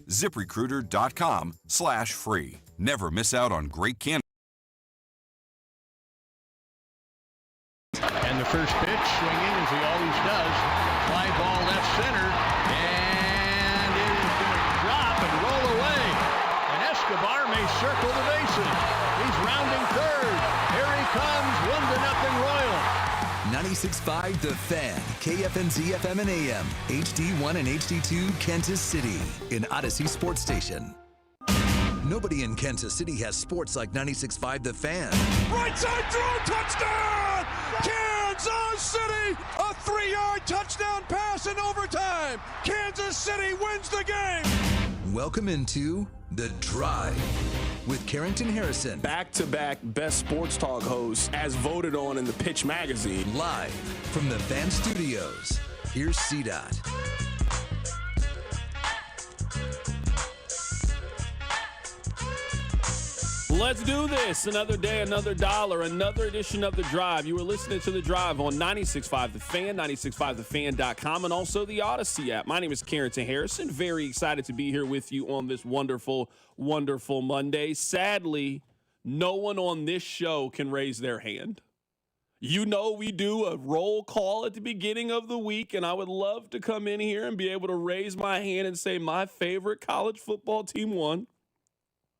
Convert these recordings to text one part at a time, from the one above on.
ZipRecruiter.com/free. Never miss out on great candidates. And the first pitch swinging as he always does. Fly ball left center. And it is going to drop and roll away. And Escobar may circle the bases. He's rounding third. Here he comes. 1-0 Royal. 96.5 The Fan, KFNZ FM and AM, HD1 and HD2, Kansas City, in Odyssey Sports Station. Nobody in Kansas City has sports like 96.5 The Fan. Right side throw, touchdown! Kansas City, a 3-yard touchdown pass in overtime. Kansas City wins the game. Welcome into The Drive with Carrington Harrison. Back-to-back best sports talk hosts as voted on in the Pitch magazine. Live from the Fan Studios. Here's CDOT. Let's do this. Another day, another dollar, another edition of The Drive. You were listening to The Drive on 96.5 The Fan, 96.5thefan.com, and also the Odyssey app. My name is Carrington Harrison. Very excited to be here with you on this wonderful, wonderful Monday. Sadly, no one on this show can raise their hand. You know we do a roll call at the beginning of the week, and I would love to come in here and be able to raise my hand and say my favorite college football team won.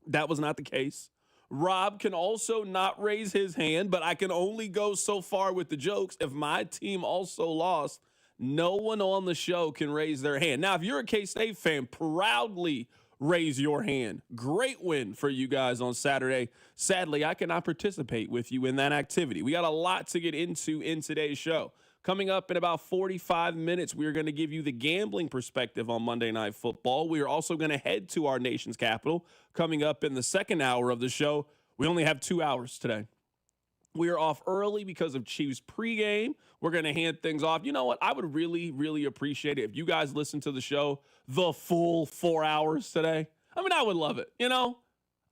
That was not the case. Rob can also not raise his hand, but I can only go so far with the jokes. If my team also lost, no one on the show can raise their hand. Now, if you're a K-State fan, proudly raise your hand. Great win for you guys on Saturday. Sadly, I cannot participate with you in that activity. We got a lot to get into in today's show. Coming up in about 45 minutes, we are going to give you the gambling perspective on Monday Night Football. We are also going to head to our nation's capital. Coming up in the second hour of the show, we only have 2 hours today. We are off early because of Chiefs pregame. We're going to hand things off. You know what? I would really, really appreciate it if you guys listen to the show the full 4 hours today. I mean, I would love it, you know?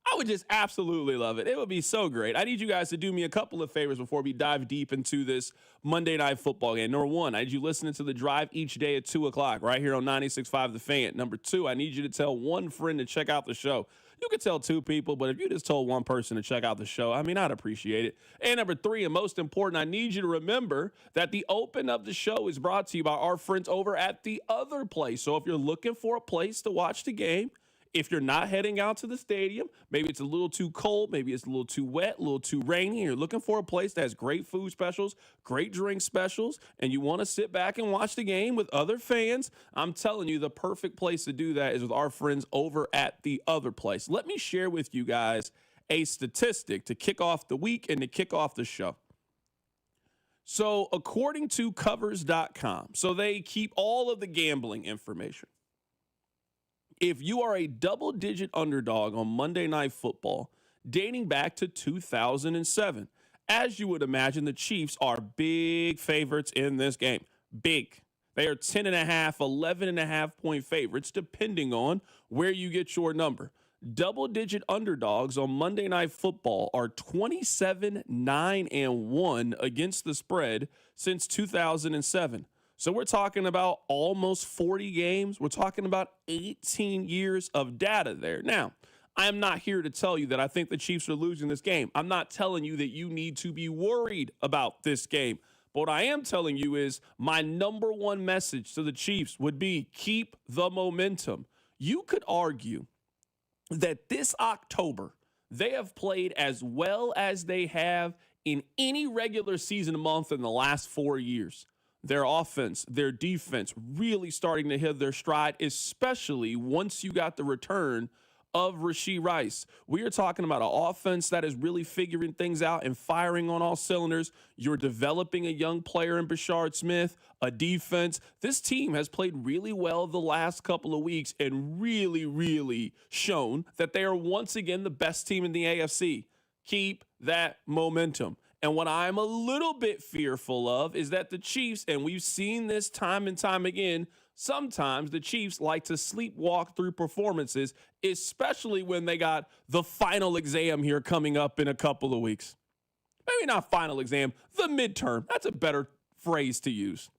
I would just absolutely love it. It would be so great. I need you guys to do me a couple of favors before we dive deep into this Monday Night Football game. Number one, I need you listening to The Drive each day at 2 o'clock right here on 96.5 The Fan. Number two, I need you to tell one friend to check out the show. You could tell 2 people, but if you just told one person to check out the show, I mean, I'd appreciate it. And number 3, and most important, I need you to remember that the open of the show is brought to you by our friends over at The Other Place. So if you're looking for a place to watch the game, if you're not heading out to the stadium, maybe it's a little too cold, maybe it's a little too wet, a little too rainy, and you're looking for a place that has great food specials, great drink specials, and you want to sit back and watch the game with other fans, I'm telling you the perfect place to do that is with our friends over at The Other Place. Let me share with you guys a statistic to kick off the week and to kick off the show. So according to covers.com, so they keep all of the gambling information. If you are a double-digit underdog on Monday Night Football dating back to 2007, as you would imagine, the Chiefs are big favorites in this game. Big. They are 10.5, 11.5 point favorites, depending on where you get your number. Double-digit underdogs on Monday Night Football are 27-9-1 against the spread since 2007. So we're talking about almost 40 games. We're talking about 18 years of data there. Now, I am not here to tell you that I think the Chiefs are losing this game. I'm not telling you that you need to be worried about this game. But what I am telling you is my number one message to the Chiefs would be keep the momentum. You could argue that this October, they have played as well as they have in any regular season month in the last 4 years. Their offense, their defense really starting to hit their stride, especially once you got the return of Rashee Rice. We are talking about an offense that is really figuring things out and firing on all cylinders. You're developing a young player in Bashard Smith, a defense. This team has played really well the last couple of weeks and really, really shown that they are once again the best team in the AFC. Keep that momentum. And what I'm a little bit fearful of is that the Chiefs, and we've seen this time and time again, sometimes the Chiefs like to sleepwalk through performances, especially when they got the final exam here coming up in a couple of weeks. Maybe not final exam, the midterm. That's a better phrase to use.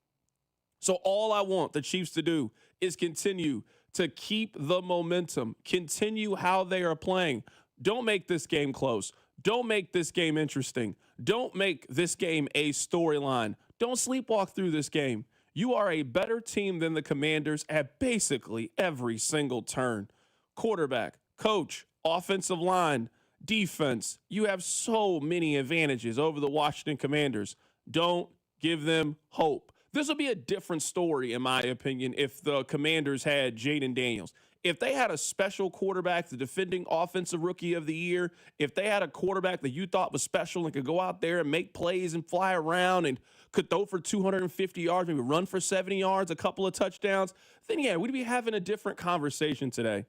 So all I want the Chiefs to do is continue to keep the momentum, continue how they are playing. Don't make this game close. Don't make this game interesting. Don't make this game a storyline. Don't sleepwalk through this game. You are a better team than the Commanders at basically every single turn. Quarterback, coach, offensive line, defense. You have so many advantages over the Washington Commanders. Don't give them hope. This would be a different story, in my opinion, if the Commanders had Jaden Daniels. If they had a special quarterback, the defending offensive rookie of the year, if they had a quarterback that you thought was special and could go out there and make plays and fly around and could throw for 250 yards, maybe run for 70 yards, a couple of touchdowns, then yeah, we'd be having a different conversation today.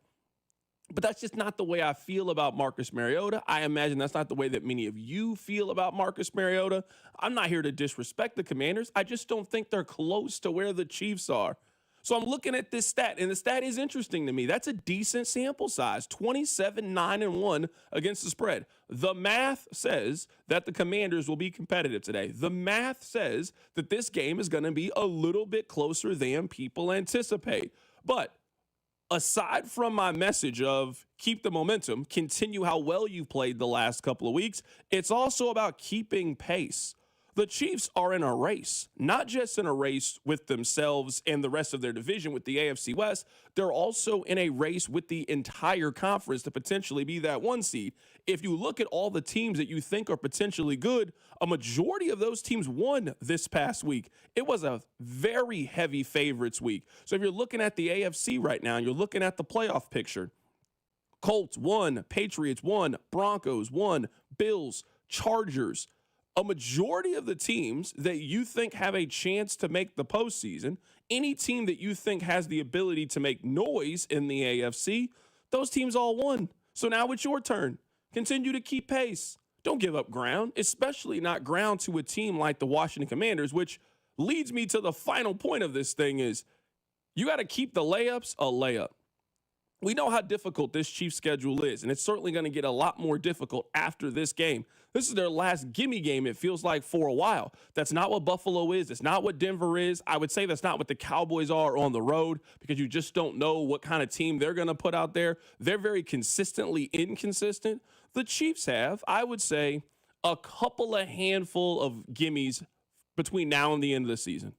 But that's just not the way I feel about Marcus Mariota. I imagine that's not the way that many of you feel about Marcus Mariota. I'm not here to disrespect the Commanders. I just don't think they're close to where the Chiefs are. So I'm looking at this stat, and the stat is interesting to me. That's a decent sample size, 27-9-1 against the spread. The math says that the Commanders will be competitive today. The math says that this game is going to be a little bit closer than people anticipate. But aside from my message of keep the momentum, continue how well you've played the last couple of weeks, it's also about keeping pace. The Chiefs are in a race, not just in a race with themselves and the rest of their division with the AFC West. They're also in a race with the entire conference to potentially be that one seed. If you look at all the teams that you think are potentially good, a majority of those teams won this past week. It was a very heavy favorites week. So if you're looking at the AFC right now and you're looking at the playoff picture, Colts won, Patriots won, Broncos won, Bills, Chargers. A majority of the teams that you think have a chance to make the postseason, any team that you think has the ability to make noise in the AFC, those teams all won. So now it's your turn. Continue to keep pace. Don't give up ground, especially not ground to a team like the Washington Commanders, which leads me to the final point of this thing is you got to keep the layups a layup. We know how difficult this Chiefs schedule is, and it's certainly going to get a lot more difficult after this game. This is their last gimme game, it feels like, for a while. That's not what Buffalo is. That's not what Denver is. I would say that's not what the Cowboys are on the road because you just don't know what kind of team they're going to put out there. They're very consistently inconsistent. The Chiefs have, I would say, a couple of handful of gimmies between now and the end of the season.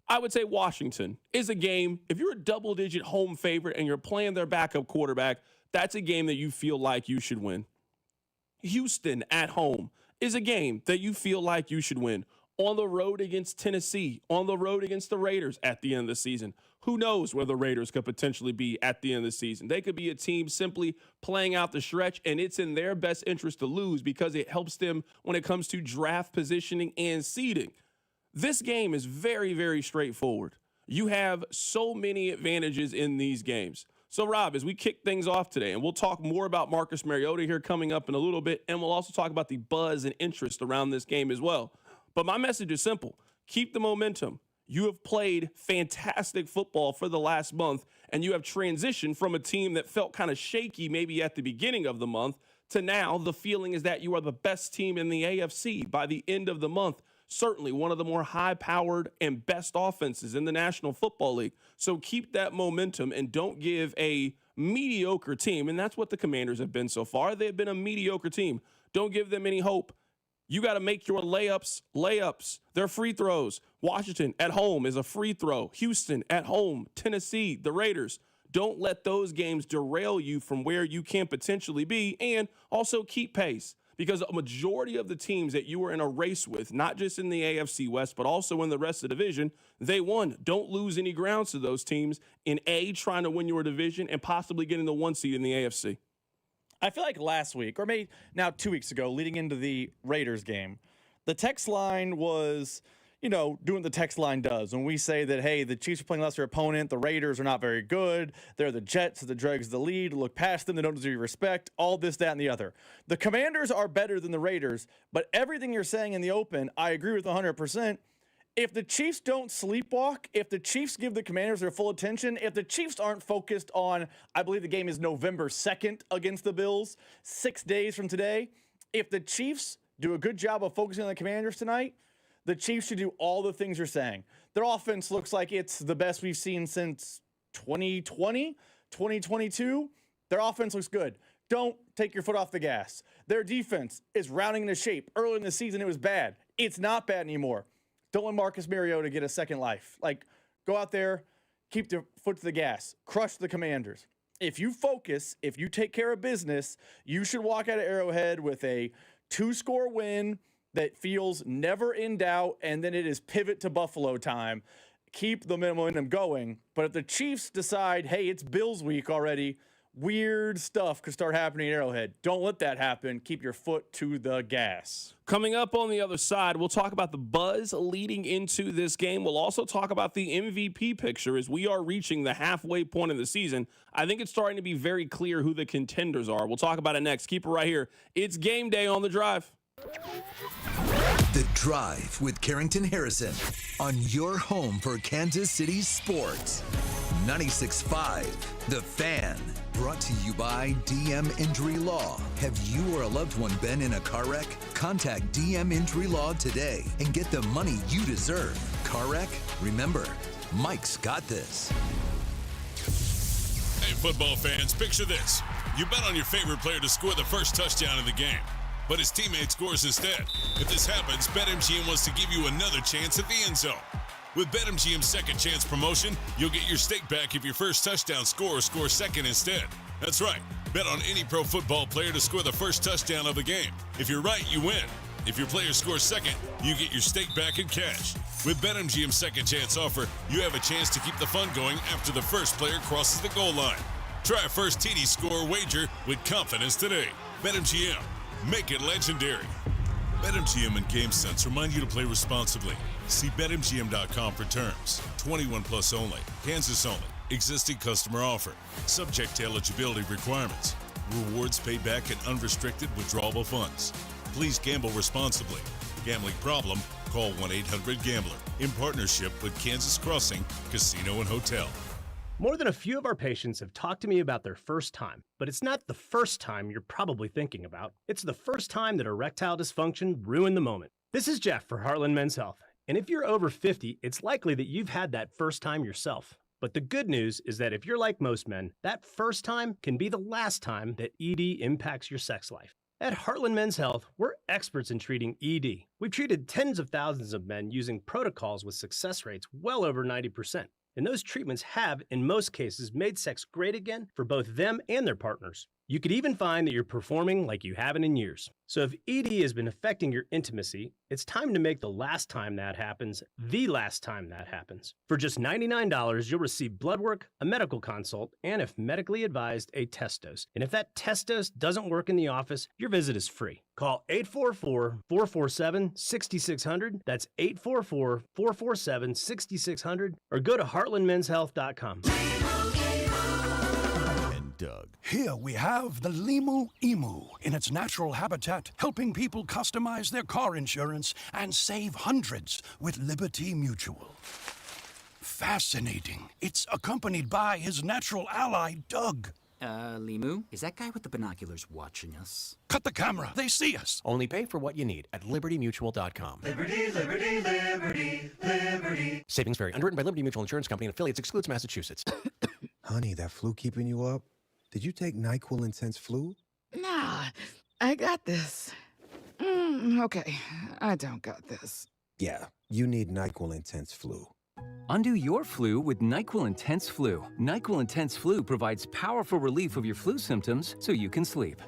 I would say Washington is a game, if you're a double-digit home favorite and you're playing their backup quarterback, that's a game that you feel like you should win. Houston at home is a game that you feel like you should win. On the road against Tennessee, on the road against the Raiders at the end of the season. Who knows where the Raiders could potentially be at the end of the season? They could be a team simply playing out the stretch, and it's in their best interest to lose because it helps them when it comes to draft positioning and seeding. This game is very, very straightforward. You have so many advantages in these games. So, Rob, as we kick things off today, and we'll talk more about Marcus Mariota here coming up in a little bit, and we'll also talk about the buzz and interest around this game as well. But my message is simple. Keep the momentum. You have played fantastic football for the last month, and you have transitioned from a team that felt kind of shaky maybe at the beginning of the month to now the feeling is that you are the best team in the AFC by the end of the month. Certainly one of the more high-powered and best offenses in the National Football League. So keep that momentum and don't give a mediocre team, and that's what the Commanders have been so far. They've been a mediocre team. Don't give them any hope. You got to make your layups. They're free throws. Washington at home is a free throw. Houston at home. Tennessee, the Raiders. Don't let those games derail you from where you can potentially be, and also keep pace. Because a majority of the teams that you were in a race with, not just in the AFC West, but also in the rest of the division, they won. Don't lose any grounds to those teams in trying to win your division and possibly getting the one seed in the AFC. I feel like last week, or maybe now 2 weeks ago, leading into the Raiders game, the text line was, doing what the text line does. When we say that, hey, the Chiefs are playing lesser opponent, the Raiders are not very good, they're the Jets, the dregs the lead, look past them, they don't deserve respect, all this, that, and the other. The Commanders are better than the Raiders, but everything you're saying in the open, I agree with 100%. If the Chiefs don't sleepwalk, if the Chiefs give the Commanders their full attention, if the Chiefs aren't focused on, I believe the game is November 2nd against the Bills, 6 days from today, if the Chiefs do a good job of focusing on the Commanders tonight, the Chiefs should do all the things you're saying. Their offense looks like it's the best we've seen since 2020, 2022, their offense looks good. Don't take your foot off the gas. Their defense is rounding into shape. Early in the season, it was bad. It's not bad anymore. Don't let Marcus Mariota get a second life. Go out there, keep the foot to the gas, crush the Commanders. If you focus, if you take care of business, you should walk out of Arrowhead with a 2-score win that feels never in doubt, and then it is pivot to Buffalo time. Keep the momentum going. But if the Chiefs decide, hey, it's Bills week already, weird stuff could start happening at Arrowhead. Don't let that happen. Keep your foot to the gas. Coming up on the other side, we'll talk about the buzz leading into this game. We'll also talk about the MVP picture as we are reaching the halfway point of the season. I think it's starting to be very clear who the contenders are. We'll talk about it next. Keep it right here. It's game day on The Drive. The Drive with Carrington Harrison on your home for Kansas City sports. 96.5 The Fan. Brought to you by DM Injury Law. Have you or a loved one been in a car wreck? Contact DM Injury Law today and get the money you deserve. Car wreck? Remember, Mike's got this. Hey, football fans, picture this. You bet on your favorite player to score the first touchdown in the game, but his teammate scores instead. If this happens, BetMGM wants to give you another chance at the end zone. With BetMGM's second chance promotion, you'll get your stake back if your first touchdown scorer scores second instead. That's right. Bet on any pro football player to score the first touchdown of the game. If you're right, you win. If your player scores second, you get your stake back in cash. With BetMGM's second chance offer, you have a chance to keep the fun going after the first player crosses the goal line. Try a first TD score wager with confidence today. BetMGM. Make it legendary. BetMGM and GameSense remind you to play responsibly. See BetMGM.com for terms. 21 plus only. Kansas only. Existing customer offer. Subject to eligibility requirements. Rewards paid back in unrestricted withdrawable funds. Please gamble responsibly. Gambling problem? Call 1-800-GAMBLER. In partnership with Kansas Crossing Casino and Hotel. More than a few of our patients have talked to me about their first time, but it's not the first time you're probably thinking about. It's the first time that erectile dysfunction ruined the moment. This is Jeff for Heartland Men's Health. And if you're over 50, it's likely that you've had that first time yourself. But the good news is that if you're like most men, that first time can be the last time that ED impacts your sex life. At Heartland Men's Health, we're experts in treating ED. We've treated tens of thousands of men using protocols with success rates well over 90%. And those treatments have, in most cases, made sex great again for both them and their partners. You could even find that you're performing like you haven't in years. So if ED has been affecting your intimacy, it's time to make the last time that happens the last time that happens. For just $99, you'll receive blood work, a medical consult, and if medically advised, a test dose. And if that test dose doesn't work in the office, your visit is free. Call 844-447-6600. That's 844-447-6600. Or go to heartlandmenshealth.com. Doug. Here we have the Limu Emu in its natural habitat, helping people customize their car insurance and save hundreds with Liberty Mutual. Fascinating. It's accompanied by his natural ally, Doug. Limu, is that guy with the binoculars watching us? Cut the camera. They see us. Only pay for what you need at libertymutual.com. Liberty, liberty, liberty, liberty. Savings vary. Underwritten by Liberty Mutual Insurance Company and affiliates. Excludes Massachusetts. Honey, that flu keeping you up? Did you take NyQuil Intense Flu? Nah, I got this. Okay, I don't got this. Yeah, you need NyQuil Intense Flu. Undo your flu with NyQuil Intense Flu. NyQuil Intense Flu provides powerful relief of your flu symptoms so you can sleep.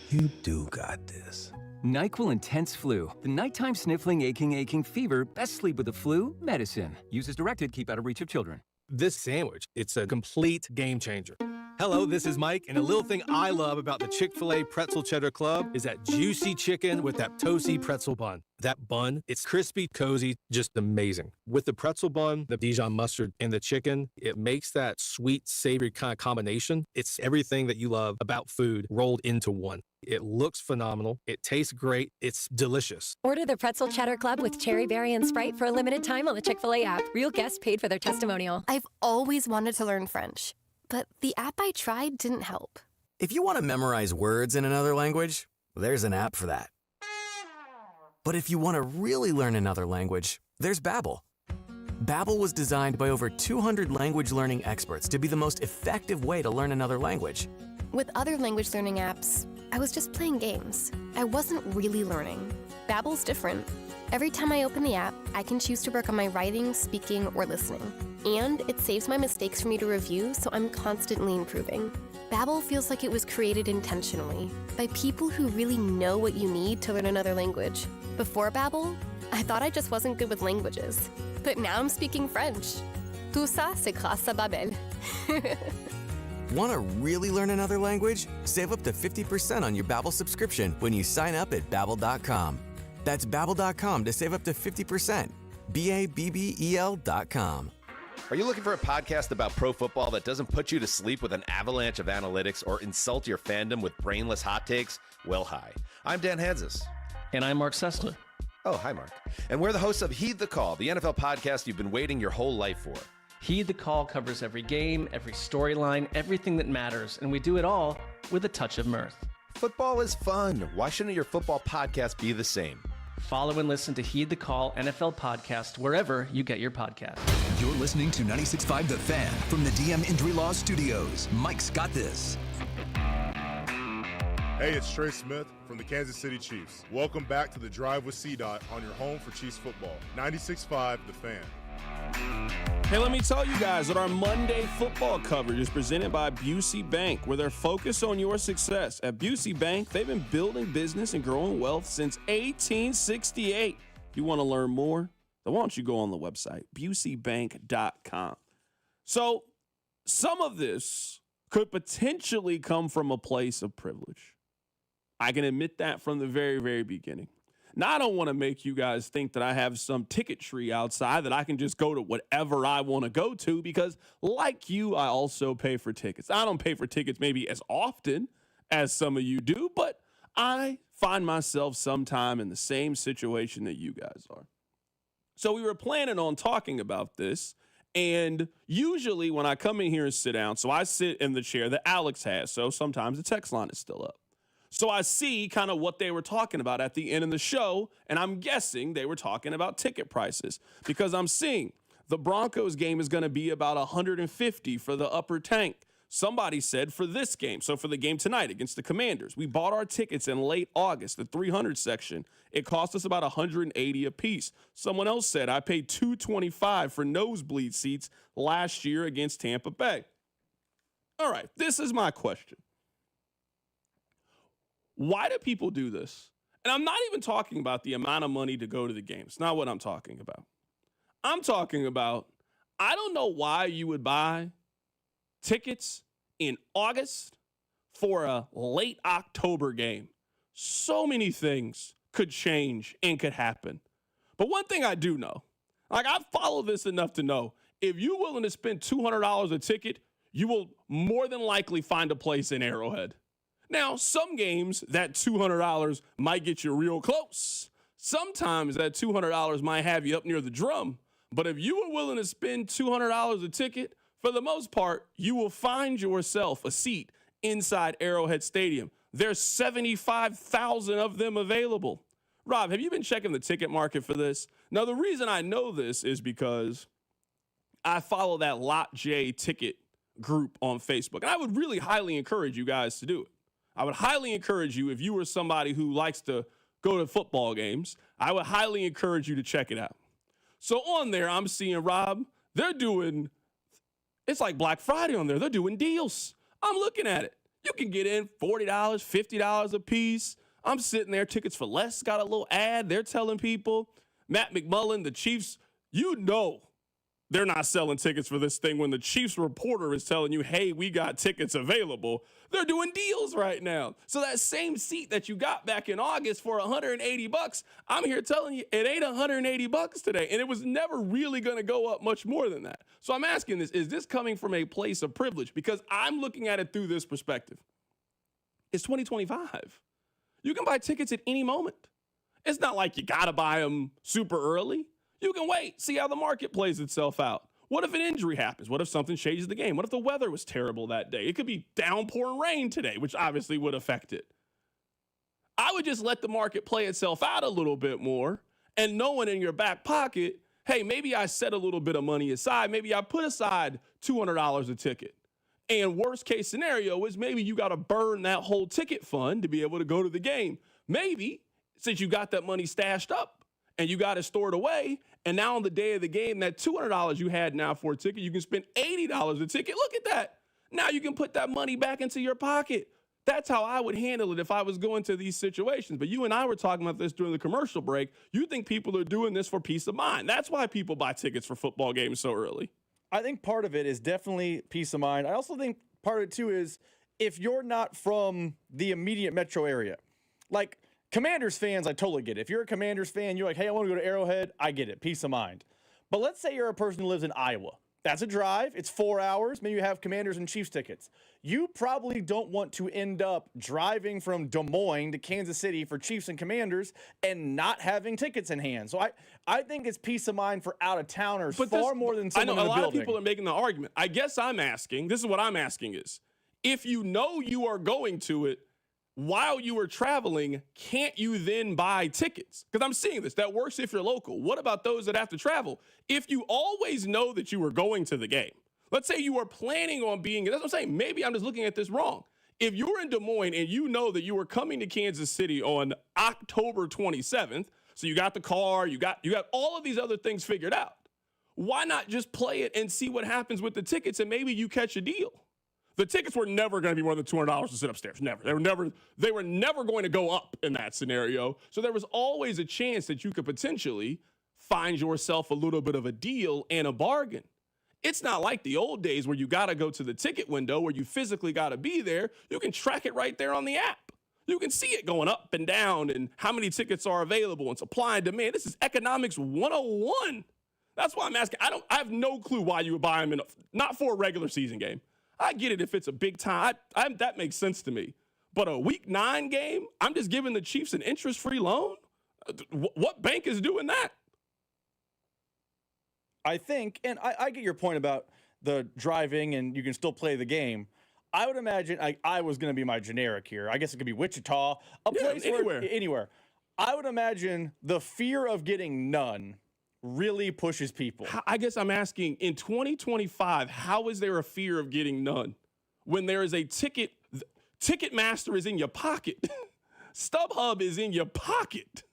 You do got this. NyQuil Intense Flu. The nighttime sniffling, aching fever. Best sleep with the flu medicine. Use as directed. Keep out of reach of children. This sandwich, it's a complete game changer. Hello, this is Mike, and a little thing I love about the Chick-fil-A Pretzel Cheddar Club is that juicy chicken with that toasty pretzel bun. That bun, it's crispy, cozy, just amazing. With the pretzel bun, the Dijon mustard, and the chicken, it makes that sweet, savory kind of combination. It's everything that you love about food rolled into one. It looks phenomenal. It tastes great. It's delicious. Order the Pretzel Cheddar Club with Cherry Berry and Sprite for a limited time on the Chick-fil-A app. Real guests paid for their testimonial. I've always wanted to learn French, but the app I tried didn't help. If you want to memorize words in another language, there's an app for that. But if you want to really learn another language, there's Babbel. Babbel was designed by over 200 language learning experts to be the most effective way to learn another language. With other language learning apps, I was just playing games. I wasn't really learning. Babbel's different. Every time I open the app, I can choose to work on my writing, speaking, or listening. And it saves my mistakes for me to review, so I'm constantly improving. Babbel feels like it was created intentionally by people who really know what you need to learn another language. Before Babbel, I thought I just wasn't good with languages. But now I'm speaking French. Tout ça, c'est grâce à Babbel. Want to really learn another language? Save up to 50% on your Babbel subscription when you sign up at Babbel.com. That's Babbel.com to save up to 50%. Babbel.com. Are you looking for a podcast about pro football that doesn't put you to sleep with an avalanche of analytics or insult your fandom with brainless hot takes? Well, hi. I'm Dan Hansis. And I'm Mark Sessler. Oh, hi, Mark. And we're the hosts of Heed the Call, the NFL podcast you've been waiting your whole life for. Heed the Call covers every game, every storyline, everything that matters, and we do it all with a touch of mirth. Football is fun. Why shouldn't your football podcast be the same? Follow and listen to Heed the Call NFL podcast wherever you get your podcast. You're listening to 96.5 The Fan from the DM Injury Law Studios. Mike's got this. Hey, it's Trey Smith from the Kansas City Chiefs. Welcome back to the Drive with CDOT on your home for Chiefs football. 96.5 The Fan. Hey, let me tell you guys that our Monday football coverage is presented by Busey Bank, where they're focused on your success. At Busey Bank, they've been building business and growing wealth since 1868. If you want to learn more, then why don't you go on the website, buseybank.com. So some of this could potentially come from a place of privilege. I can admit that from the very, very beginning. Now, I don't want to make you guys think that I have some ticket tree outside that I can just go to whatever I want to go to, because like you, I also pay for tickets. I don't pay for tickets maybe as often as some of you do, but I find myself sometime in the same situation that you guys are. So we were planning on talking about this, and usually when I come in here and sit down, so I sit in the chair that Alex has, so sometimes the text line is still up. So I see kind of what they were talking about at the end of the show, and I'm guessing they were talking about ticket prices, because I'm seeing the Broncos game is going to be about $150 for the upper tank. Somebody said for this game, so for the game tonight against the Commanders, we bought our tickets in late August, the 300 section. It cost us about $180 a piece. Someone else said I paid $225 for nosebleed seats last year against Tampa Bay. All right, this is my question. Why do people do this? And I'm not even talking about the amount of money to go to the game. It's not what I'm talking about. I'm talking about, I don't know why you would buy tickets in August for a late October game. So many things could change and could happen. But one thing I do know, like I follow this enough to know, if you're willing to spend $200 a ticket, you will more than likely find a place in Arrowhead. Now, some games, that $200 might get you real close. Sometimes that $200 might have you up near the drum. But if you are willing to spend $200 a ticket, for the most part, you will find yourself a seat inside Arrowhead Stadium. There's 75,000 of them available. Rob, have you been checking the ticket market for this? Now, the reason I know this is because I follow that Lot J ticket group on Facebook. And I would really highly encourage you guys to do it. I would highly encourage you, if you were somebody who likes to go to football games, I would highly encourage you to check it out. So on there, I'm seeing, Rob, they're doing, it's like Black Friday on there. They're doing deals. I'm looking at it. You can get in $40, $50 a piece. I'm sitting there, tickets for less, got a little ad. They're telling people, Matt McMullen, the Chiefs, you know they're not selling tickets for this thing when the Chiefs reporter is telling you, hey, we got tickets available. They're doing deals right now. So that same seat that you got back in August for $180, I'm here telling you it ain't $180 today. And it was never really going to go up much more than that. So I'm asking this, is this coming from a place of privilege? Because I'm looking at it through this perspective. It's 2025. You can buy tickets at any moment. It's not like you got to buy them super early. You can wait, see how the market plays itself out. What if an injury happens? What if something changes the game? What if the weather was terrible that day? It could be downpouring rain today, which obviously would affect it. I would just let the market play itself out a little bit more, and knowing in your back pocket, hey, maybe I set a little bit of money aside. Maybe I put aside $200 a ticket. And worst case scenario is maybe you got to burn that whole ticket fund to be able to go to the game. Maybe since you got that money stashed up and you got it stored away, and now on the day of the game, that $200 you had now for a ticket, you can spend $80 a ticket. Look at that. Now you can put that money back into your pocket. That's how I would handle it if I was going to these situations. But you and I were talking about this during the commercial break. You think people are doing this for peace of mind. That's why people buy tickets for football games so early. I think part of it is definitely peace of mind. I also think part of it, too, is if you're not from the immediate metro area, like Commanders fans, I totally get it. If you're a Commanders fan, you're like, hey, I want to go to Arrowhead, I get it, peace of mind. But let's say you're a person who lives in Iowa. That's a drive. It's 4 hours. Maybe you have Commanders and Chiefs tickets. You probably don't want to end up driving from Des Moines to Kansas City for Chiefs and Commanders and not having tickets in hand. So I think it's peace of mind for out-of-towners more than someone in the building. I know a lot of people are making the argument. I guess I'm asking, this is what I'm asking is, if you know you are going to it while you are traveling, can't you then buy tickets? Because I'm seeing this. That works if you're local. What about those that have to travel? If you always know that you are going to the game, let's say you are planning on being, that's what I'm saying, maybe I'm just looking at this wrong. If you're in Des Moines and you know that you are coming to Kansas City on October 27th, so you got the car, you got all of these other things figured out, why not just play it and see what happens with the tickets and maybe you catch a deal? The tickets were never going to be more than $200 to sit upstairs. Never. They were never going to go up in that scenario. So there was always a chance that you could potentially find yourself a little bit of a deal and a bargain. It's not like the old days where you got to go to the ticket window where you physically got to be there. You can track it right there on the app. You can see it going up and down and how many tickets are available and supply and demand. This is economics 101. That's why I'm asking. I have no clue why you would buy them not for a regular season game. I get it if it's a big time. That makes sense to me. But a week 9 game, I'm just giving the Chiefs an interest-free loan? What bank is doing that? I think, and I get your point about the driving and you can still play the game. I would imagine I was going to be my generic here. I guess it could be Wichita, place anywhere. I would imagine the fear of getting none really pushes people. I guess I'm asking, in 2025, how is there a fear of getting none when there is a ticket? Ticketmaster is in your pocket. StubHub is in your pocket.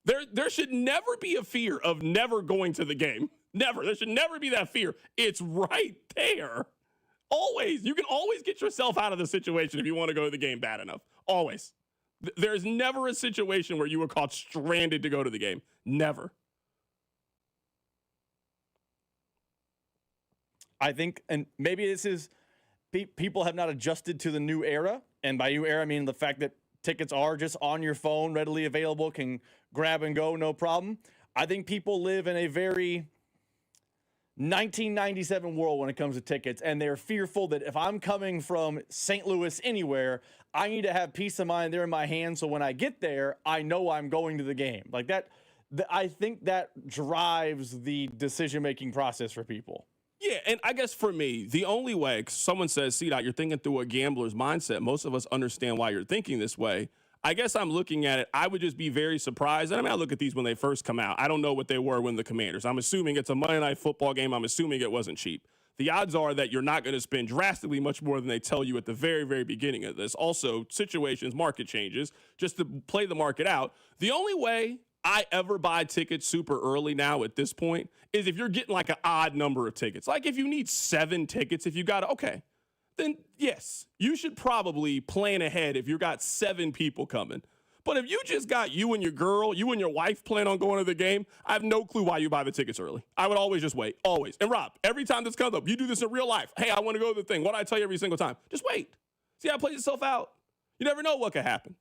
There should never be a fear of never going to the game. Never. There should never be that fear. It's right there. Always. You can always get yourself out of the situation if you want to go to the game bad enough. Always. There's never a situation where you were caught stranded to go to the game. Never. I think, and maybe this is, people have not adjusted to the new era. And by new era, I mean the fact that tickets are just on your phone, readily available, can grab and go, no problem. I think people live in a very 1997 world when it comes to tickets, and they're fearful that if I'm coming from St. Louis anywhere, I need to have peace of mind there in my hand, so when I get there, I know I'm going to the game. Like that, I think that drives the decision-making process for people. Yeah, and I guess for me, the only way, someone says, C-Dot, you're thinking through a gambler's mindset. Most of us understand why you're thinking this way. I guess I'm looking at it, I would just be very surprised. And I mean, I look at these when they first come out. I don't know what they were when the Commanders. I'm assuming it's a Monday Night Football game. I'm assuming it wasn't cheap. The odds are that you're not going to spend drastically much more than they tell you at the very, very beginning of this. Also, situations, market changes, just to play the market out. The only way I ever buy tickets super early now at this point is if you're getting like an odd number of tickets. Like if you need 7 tickets, if you got okay, then yes, you should probably plan ahead if you got 7 people coming. But if you just got you and your girl, you and your wife plan on going to the game, I have no clue why you buy the tickets early. I would always just wait, always. And Rob, every time this comes up, you do this in real life. Hey, I want to go to the thing. What do I tell you every single time? Just wait. See how it plays itself out. You never know what could happen.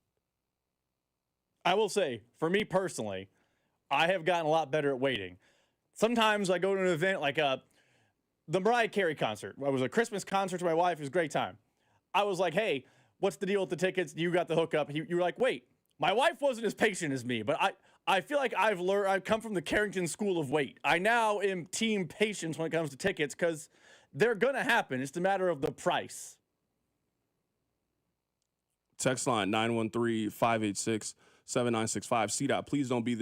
I will say, for me personally, I have gotten a lot better at waiting. Sometimes I go to an event like the Mariah Carey concert. It was a Christmas concert to my wife. It was a great time. I was like, hey, what's the deal with the tickets? You got the hookup. You were like, wait. My wife wasn't as patient as me, but I feel like I've come from the Carrington School of Wait. I now am team patience when it comes to tickets because they're going to happen. It's a matter of the price. Text line 913-586-7936. 7965. C-Dot, please don't be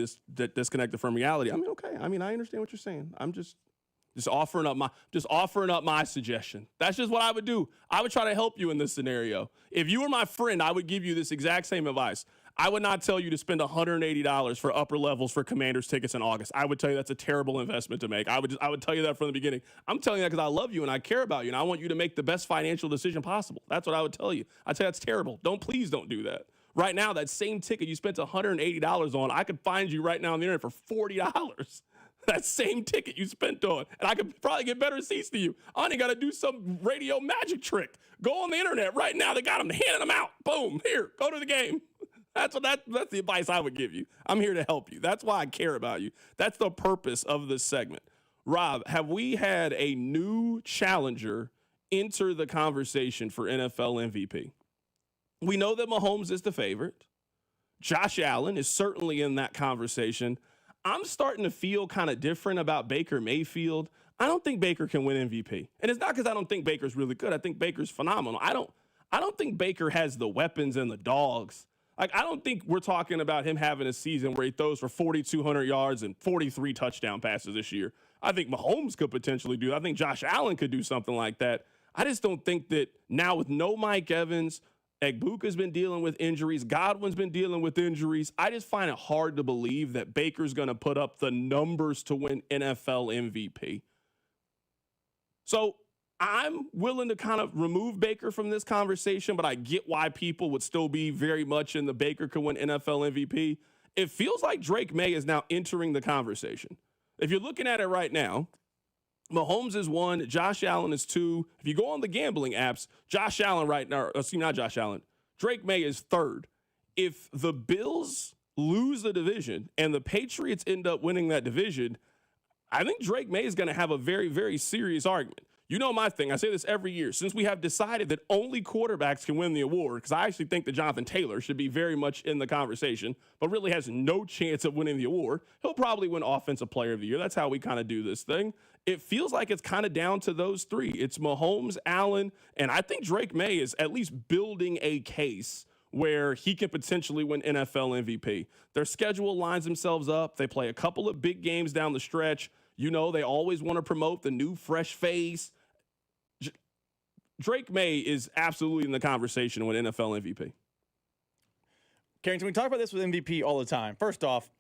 disconnected from reality. I mean, okay. I mean, I understand what you're saying. I'm just offering up my suggestion. That's just what I would do. I would try to help you in this scenario. If you were my friend, I would give you this exact same advice. I would not tell you to spend $180 for upper levels for Commanders tickets in August. I would tell you that's a terrible investment to make. I would tell you that from the beginning. I'm telling you that because I love you and I care about you and I want you to make the best financial decision possible. That's what I would tell you. I'd say that's terrible. Please don't do that. Right now, that same ticket you spent $180 on, I could find you right now on the internet for $40. That same ticket you spent on. And I could probably get better seats to you. I only got to do some radio magic trick. Go on the internet right now. They got them, handing them out. Boom, here, go to the game. That's the advice I would give you. I'm here to help you. That's why I care about you. That's the purpose of this segment. Rob, have we had a new challenger enter the conversation for NFL MVP? We know that Mahomes is the favorite. Josh Allen is certainly in that conversation. I'm starting to feel kind of different about Baker Mayfield. I don't think Baker can win MVP. And it's not because I don't think Baker's really good. I think Baker's phenomenal. I don't think Baker has the weapons and the dogs. Like, I don't think we're talking about him having a season where he throws for 4,200 yards and 43 touchdown passes this year. I think Mahomes could potentially do that. I think Josh Allen could do something like that. I just don't think that now with no Mike Evans, Egbuka's been dealing with injuries, Godwin's been dealing with injuries. I just find it hard to believe that Baker's going to put up the numbers to win NFL MVP. So I'm willing to kind of remove Baker from this conversation, but I get why people would still be very much in the Baker could win NFL MVP. It feels like Drake May is now entering the conversation. If you're looking at it right now, Mahomes is 1, Josh Allen is 2. If you go on the gambling apps, Josh Allen right now, not Josh Allen, Drake May is 3rd. If the Bills lose the division and the Patriots end up winning that division, I think Drake May is going to have a very, very serious argument. You know my thing. I say this every year. Since we have decided that only quarterbacks can win the award, because I actually think that Jonathan Taylor should be very much in the conversation, but really has no chance of winning the award, he'll probably win Offensive Player of the Year. That's how we kind of do this thing. It feels like it's kind of down to those 3. It's Mahomes, Allen, and I think Drake May is at least building a case where he can potentially win NFL MVP. Their schedule lines themselves up. They play a couple of big games down the stretch. You know, they always want to promote the new fresh face. Drake May is absolutely in the conversation with NFL MVP. Carrington, we talk about this with MVP all the time. First off,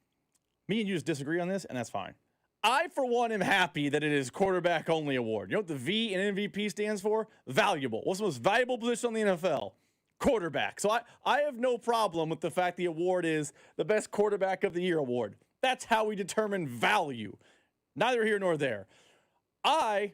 me and you just disagree on this, and that's fine. I, for one, am happy that it is quarterback-only award. You know what the V in MVP stands for? Valuable. What's the most valuable position in the NFL? Quarterback. So I have no problem with the fact the award is the best quarterback of the year award. That's how we determine value. Neither here nor there. I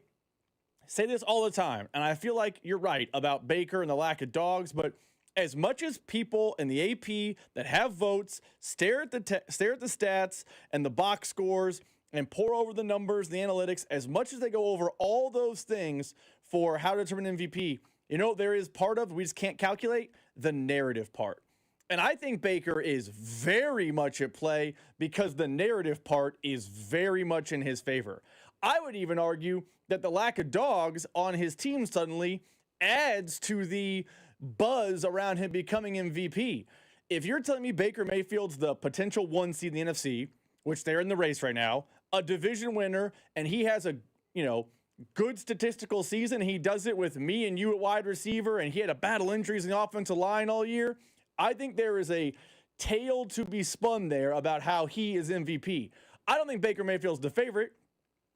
say this all the time, and I feel like you're right about Baker and the lack of dogs, but as much as people in the AP that have votes stare at the stats and the box scores and pour over the numbers, the analytics, as much as they go over all those things for how to determine MVP, you know, there is part of, we just can't calculate, the narrative part. And I think Baker is very much at play because the narrative part is very much in his favor. I would even argue that the lack of dogs on his team suddenly adds to the buzz around him becoming MVP. If you're telling me Baker Mayfield's the potential 1 seed in the NFC, which they're in the race right now, a division winner, and he has a, good statistical season, he does it with me and you at wide receiver, and he had a battle injuries in the offensive line all year, I think there is a tale to be spun there about how he is MVP. I don't think Baker Mayfield's the favorite.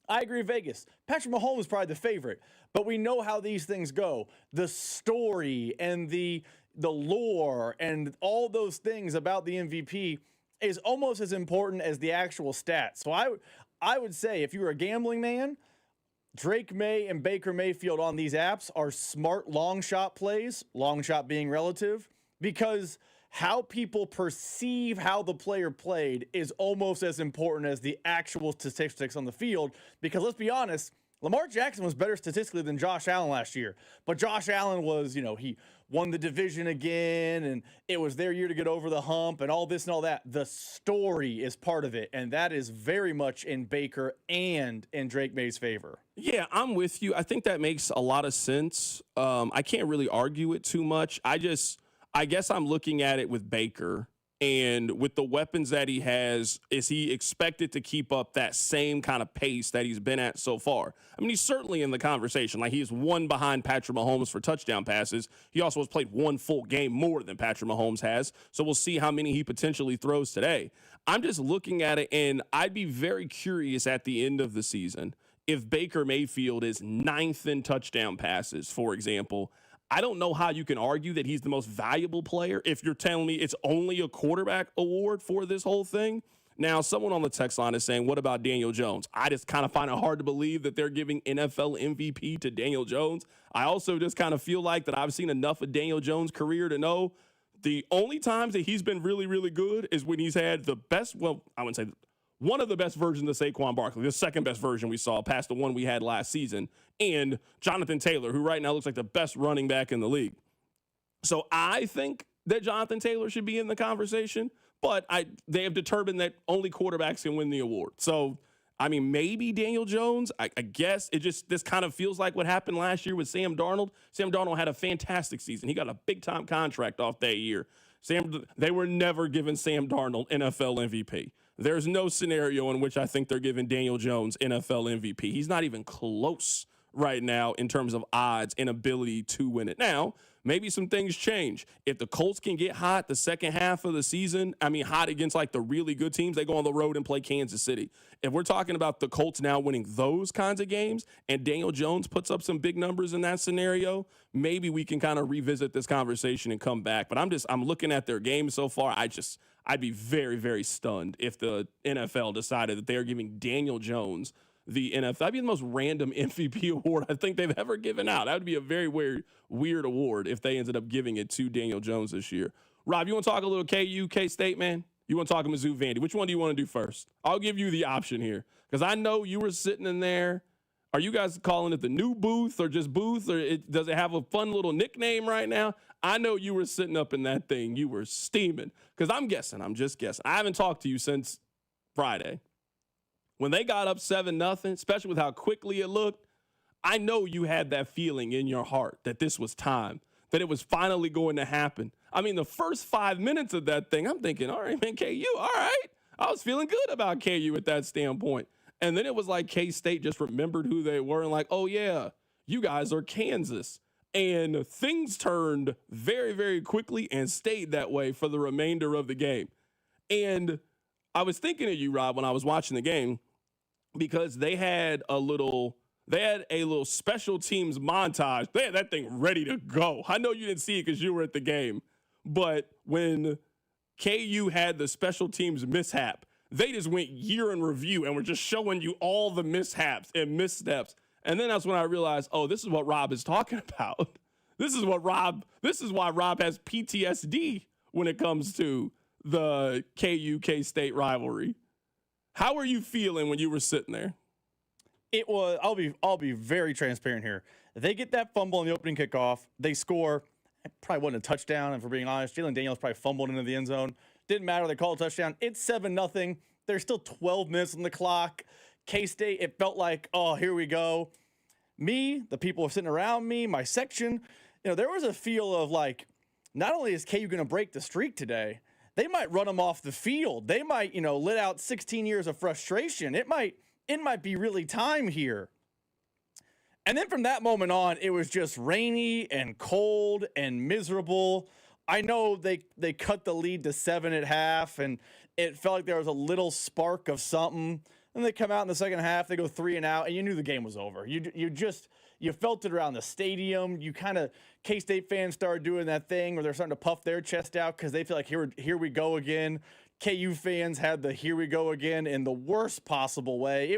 I agree with Vegas. Patrick Mahomes is probably the favorite, but we know how these things go. The story and the lore and all those things about the MVP is almost as important as the actual stats. So I would say if you were a gambling man, Drake May and Baker Mayfield on these apps are smart long shot plays, long shot being relative, because how people perceive how the player played is almost as important as the actual statistics on the field. Because let's be honest, Lamar Jackson was better statistically than Josh Allen last year. But Josh Allen was, he won the division again, and it was their year to get over the hump and all this and all that. The story is part of it, and that is very much in Baker and in Drake May's favor. Yeah, I'm with you. I think that makes a lot of sense. I can't really argue it too much. I guess I'm looking at it with Baker. And with the weapons that he has, is he expected to keep up that same kind of pace that he's been at so far? I mean, he's certainly in the conversation. Like, he's one behind Patrick Mahomes for touchdown passes. He also has played one full game more than Patrick Mahomes has. So we'll see how many he potentially throws today. I'm just looking at it, and I'd be very curious at the end of the season if Baker Mayfield is 9th in touchdown passes, for example. I don't know how you can argue that he's the most valuable player if you're telling me it's only a quarterback award for this whole thing. Now, someone on the text line is saying, what about Daniel Jones? I just kind of find it hard to believe that they're giving NFL MVP to Daniel Jones. I also just kind of feel like that I've seen enough of Daniel Jones' career to know the only times that he's been really, really good is when he's had the best, well, I wouldn't say one of the best versions of Saquon Barkley, the second best version we saw past the one we had last season, and Jonathan Taylor, who right now looks like the best running back in the league. So I think that Jonathan Taylor should be in the conversation, but they have determined that only quarterbacks can win the award. So, I mean, maybe Daniel Jones. I guess this kind of feels like what happened last year with Sam Darnold. Sam Darnold had a fantastic season. He got a big-time contract off that year. They were never giving Sam Darnold NFL MVP. There's no scenario in which I think they're giving Daniel Jones NFL MVP. He's not even close right now in terms of odds and ability to win it. Now, maybe some things change. If the Colts can get hot the second half of the season, I mean, hot against like the really good teams, they go on the road and play Kansas City. If we're talking about the Colts now winning those kinds of games and Daniel Jones puts up some big numbers in that scenario, maybe we can kind of revisit this conversation and come back. But I'm looking at their games so far. I'd be very, very stunned if the NFL decided that they are giving Daniel Jones the NFL. That'd be the most random MVP award I think they've ever given out. That would be a very weird award if they ended up giving it to Daniel Jones this year. Rob, you want to talk a little KU, K-State, man? You want to talk Mizzou, Vandy? Which one do you want to do first? I'll give you the option here because I know you were sitting in there. Are you guys calling it the new booth or just booth? Or does it have a fun little nickname right now? I know you were sitting up in that thing. You were steaming because I'm just guessing. I haven't talked to you since Friday. When they got up 7-0, especially with how quickly it looked, I know you had that feeling in your heart that this was time, that it was finally going to happen. I mean, the first 5 minutes of that thing, I'm thinking, all right, man, KU, all right. I was feeling good about KU at that standpoint. And then it was like K-State just remembered who they were and like, oh, yeah, you guys are Kansas. And things turned very, very quickly and stayed that way for the remainder of the game. And I was thinking of you, Rob, when I was watching the game, because they had a little special teams montage. They had that thing ready to go. I know you didn't see it because you were at the game. But when KU had the special teams mishap, they just went year in review and were just showing you all the mishaps and missteps. And then that's when I realized, oh, this is what Rob is talking about. This is why Rob has PTSD when it comes to the KU K-State rivalry. How were you feeling when you were sitting there? It was. I'll be very transparent here. They get that fumble on the opening kickoff. They score. It probably wasn't a touchdown, and for being honest, Jalen Daniels probably fumbled into the end zone. Didn't matter. They called a touchdown. It's 7-0. There's still 12 minutes on the clock. K-State. It felt like, oh, here we go. Me, the people sitting around me, my section. There was a feel of like, not only is KU going to break the streak today, they might run them off the field. They might, let out 16 years of frustration. It might be really time here. And then from that moment on, it was just rainy and cold and miserable. I know they cut the lead to 7 at half, and it felt like there was a little spark of something. And they come out in the second half, they go 3 and out, and you knew the game was over. You felt it around the stadium. K-State fans started doing that thing where they're starting to puff their chest out because they feel like here we go again. KU fans had the here we go again in the worst possible way.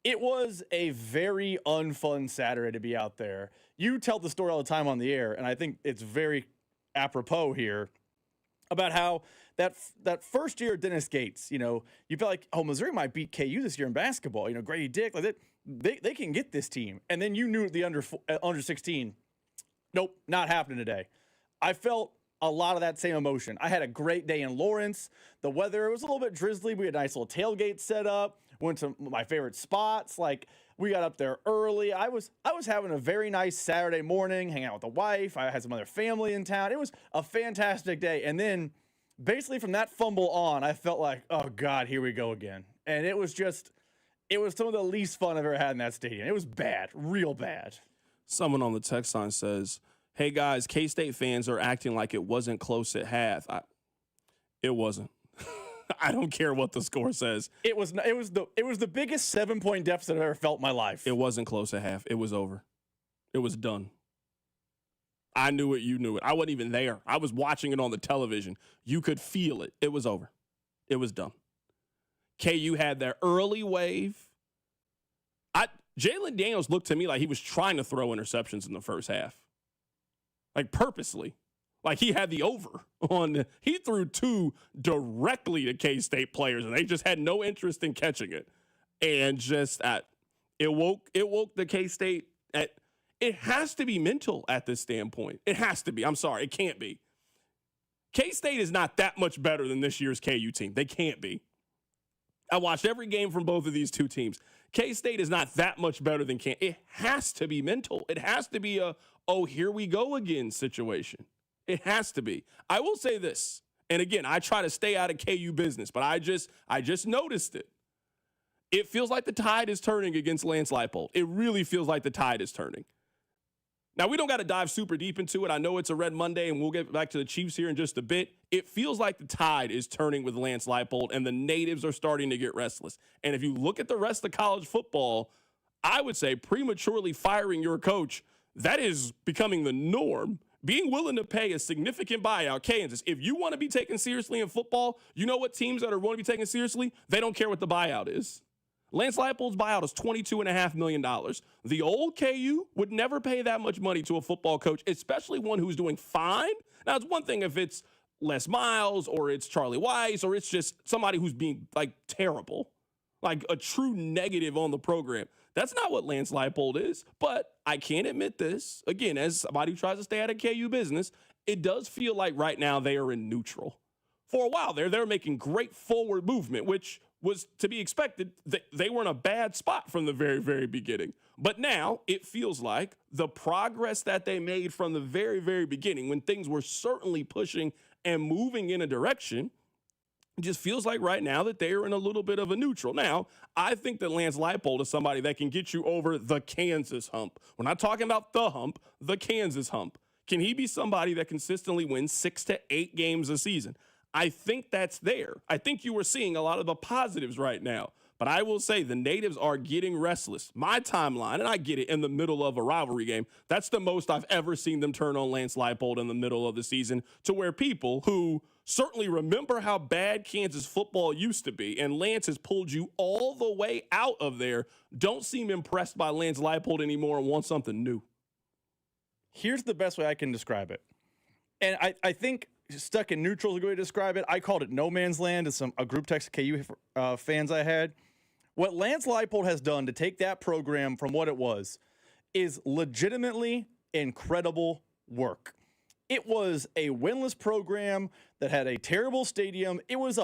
It was a very unfun Saturday to be out there. You tell the story all the time on the air, and I think it's very apropos here about how that first year of Dennis Gates, you felt like, oh, Missouri might beat KU this year in basketball. Grady Dick, like that. They can get this team. And then you knew the under 16, nope, not happening today. I felt a lot of that same emotion. I had a great day in Lawrence. The weather was a little bit drizzly. We had a nice little tailgate set up. Went to my favorite spots. Like, we got up there early. I was having a very nice Saturday morning, hanging out with the wife. I had some other family in town. It was a fantastic day. And then basically from that fumble on, I felt like, oh, God, here we go again. And it was some of the least fun I've ever had in that stadium. It was bad, real bad. Someone on the text line says, hey, guys, K-State fans are acting like it wasn't close at half. It wasn't. I don't care what the score says. It was the biggest 7-point deficit I've ever felt in my life. It wasn't close at half. It was over. It was done. I knew it. You knew it. I wasn't even there. I was watching it on the television. You could feel it. It was over. It was done. KU had their early wave. Jalen Daniels looked to me like he was trying to throw interceptions in the first half. Like purposely. Like he had the over on. He threw 2 directly to K-State players, and they just had no interest in catching it. And just it woke the K-State at. It has to be mental at this standpoint. It has to be. I'm sorry. It can't be. K-State is not that much better than this year's KU team. They can't be. I watched every game from both of these two teams. K-State is not that much better than Kansas. It has to be mental. It has to be a, oh, here we go again situation. It has to be. I will say this, and again, I try to stay out of KU business, but I just noticed it. It feels like the tide is turning against Lance Leipold. It really feels like the tide is turning. Now, we don't got to dive super deep into it. I know it's a Red Monday, and we'll get back to the Chiefs here in just a bit. It feels like the tide is turning with Lance Leipold, and the natives are starting to get restless. And if you look at the rest of college football, I would say prematurely firing your coach, that is becoming the norm. Being willing to pay a significant buyout, Kansas, if you want to be taken seriously in football, you know what teams that are going to be taken seriously? They don't care what the buyout is. Lance Leipold's buyout is $22.5 million. The old KU would never pay that much money to a football coach, especially one who's doing fine. Now, it's one thing if it's Les Miles or it's Charlie Weiss or it's just somebody who's being, like, terrible, like a true negative on the program. That's not what Lance Leipold is. But I can't admit this. Again, as somebody who tries to stay out of KU business, it does feel like right now they are in neutral. For a while they're making great forward movement, which was to be expected. They were in a bad spot from the very, very beginning. But now it feels like the progress that they made from the very, very beginning, when things were certainly pushing and moving in a direction, it just feels like right now that they are in a little bit of a neutral. Now, I think that Lance Leipold is somebody that can get you over the Kansas hump. We're not talking about the hump, the Kansas hump. Can he be somebody that consistently wins 6 to 8 games a season? I think that's there. I think you were seeing a lot of the positives right now. But I will say the natives are getting restless. My timeline, and I get it, in the middle of a rivalry game, that's the most I've ever seen them turn on Lance Leipold in the middle of the season, to where people who certainly remember how bad Kansas football used to be, and Lance has pulled you all the way out of there, don't seem impressed by Lance Leipold anymore and want something new. Here's the best way I can describe it. And I think stuck in neutral is a good way to describe it. I called it no man's land as a group text KU fans I had. What Lance Leipold has done to take that program from what it was is legitimately incredible work. It was a winless program that had a terrible stadium. It was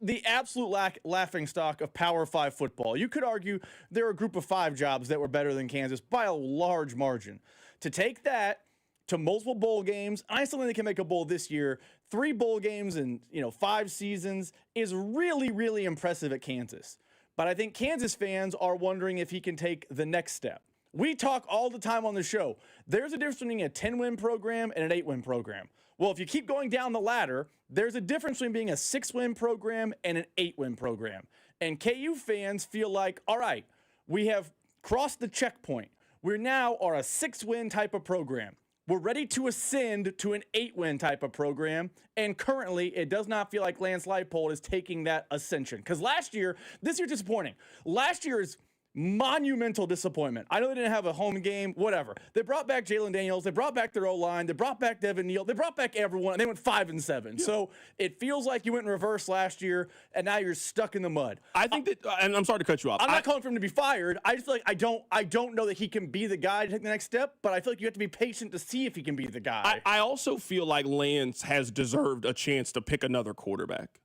the absolute laughing stock of Power 5 football. You could argue there are a group of 5 jobs that were better than Kansas by a large margin. To take that to multiple bowl games, I still think they can make a bowl this year. 3 bowl games in 5 seasons is really, really impressive at Kansas. But I think Kansas fans are wondering if he can take the next step. We talk all the time on the show. There's a difference between a 10-win program and an 8-win program. Well, if you keep going down the ladder, there's a difference between being a 6-win program and an 8-win program. And KU fans feel like, all right, we have crossed the checkpoint. We now are a 6-win type of program. We're ready to ascend to an 8-win type of program, and currently it does not feel like Lance Leipold is taking that ascension. Because this year disappointing. Last year is monumental disappointment. I know they didn't have a home game, whatever. They brought back Jalen Daniels. They brought back their O-line. They brought back Devin Neal. They brought back everyone, and they went 5-7. Yeah. So it feels like you went in reverse last year, and now you're stuck in the mud. I think that, and I'm sorry to cut you off. I'm not calling for him to be fired. I just feel like I don't know that he can be the guy to take the next step, but I feel like you have to be patient to see if he can be the guy. I also feel like Lance has deserved a chance to pick another quarterback.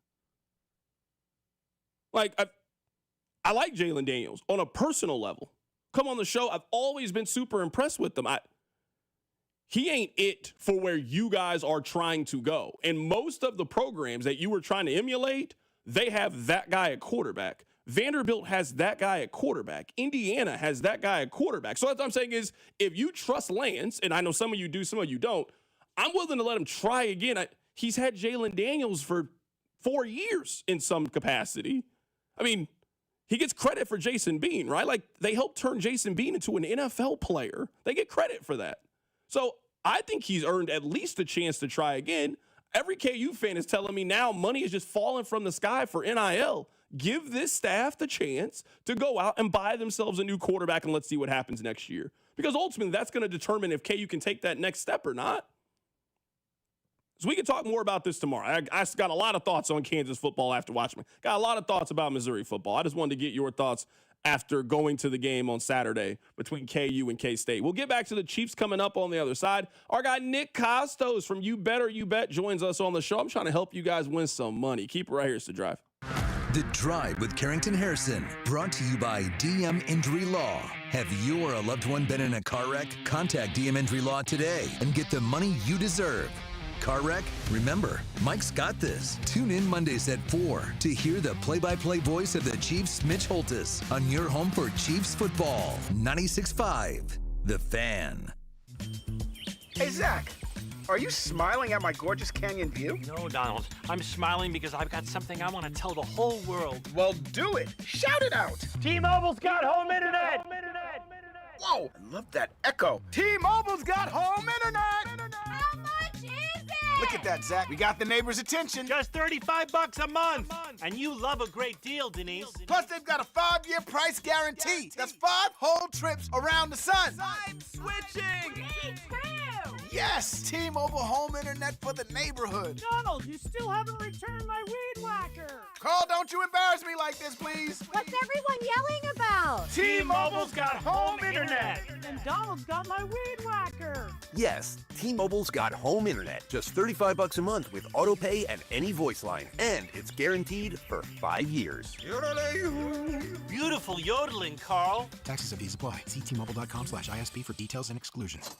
Like, I like Jalen Daniels on a personal level. Come on the show. I've always been super impressed with him. he ain't it for where you guys are trying to go. And most of the programs that you were trying to emulate, they have that guy at quarterback. Vanderbilt has that guy at quarterback. Indiana has that guy at quarterback. So what I'm saying is, if you trust Lance, and I know some of you do, some of you don't, I'm willing to let him try again. He's had Jalen Daniels for 4 years in some capacity. I mean, he gets credit for Jason Bean, right? Like, they helped turn Jason Bean into an NFL player. They get credit for that. So I think he's earned at least a chance to try again. Every KU fan is telling me now money is just falling from the sky for NIL. Give this staff the chance to go out and buy themselves a new quarterback, and let's see what happens next year. Because ultimately, that's going to determine if KU can take that next step or not. So we can talk more about this tomorrow. I got a lot of thoughts on Kansas football after watching. Got a lot of thoughts about Missouri football. I just wanted to get your thoughts after going to the game on Saturday between KU and K-State. We'll get back to the Chiefs coming up on the other side. Our guy Nick Costos from You Better You Bet joins us on the show. I'm trying to help you guys win some money. Keep it right here. It's The Drive. The Drive with Carrington Harrison, brought to you by DM Injury Law. Have you or a loved one been in a car wreck? Contact DM Injury Law today and get the money you deserve. Car wreck? Remember, Mike's got this. Tune in Mondays at 4 to hear the play-by-play voice of the Chiefs, Mitch Holthus, on your home for Chiefs football. 96.5, The Fan. Hey, Zach. Are you smiling at my gorgeous canyon view? No, Donald. I'm smiling because I've got something I want to tell the whole world. Well, do it. Shout it out. T-Mobile's got home internet. Whoa, I love that echo. T-Mobile's got home internet. How much is it? Look at that, Zach. We got the neighbors' attention. Just $35 a month. And you love a great deal, Denise. Plus, they've got a 5-year price guarantee. That's 5 whole trips around the sun. I'm switching. Me too. Yes, T-Mobile home internet for the neighborhood. Donald, you still haven't returned my weed whacker. Carl, don't you embarrass me like this, please. What's everyone yelling about? T-Mobile's got home internet. And Donald's got my weed whacker. Yes, T-Mobile's got home internet. Just $35 a month with auto pay and any voice line. And it's guaranteed for 5 years. Beautiful yodeling, Carl. Taxes and fees apply. See T-Mobile.com/ISP for details and exclusions.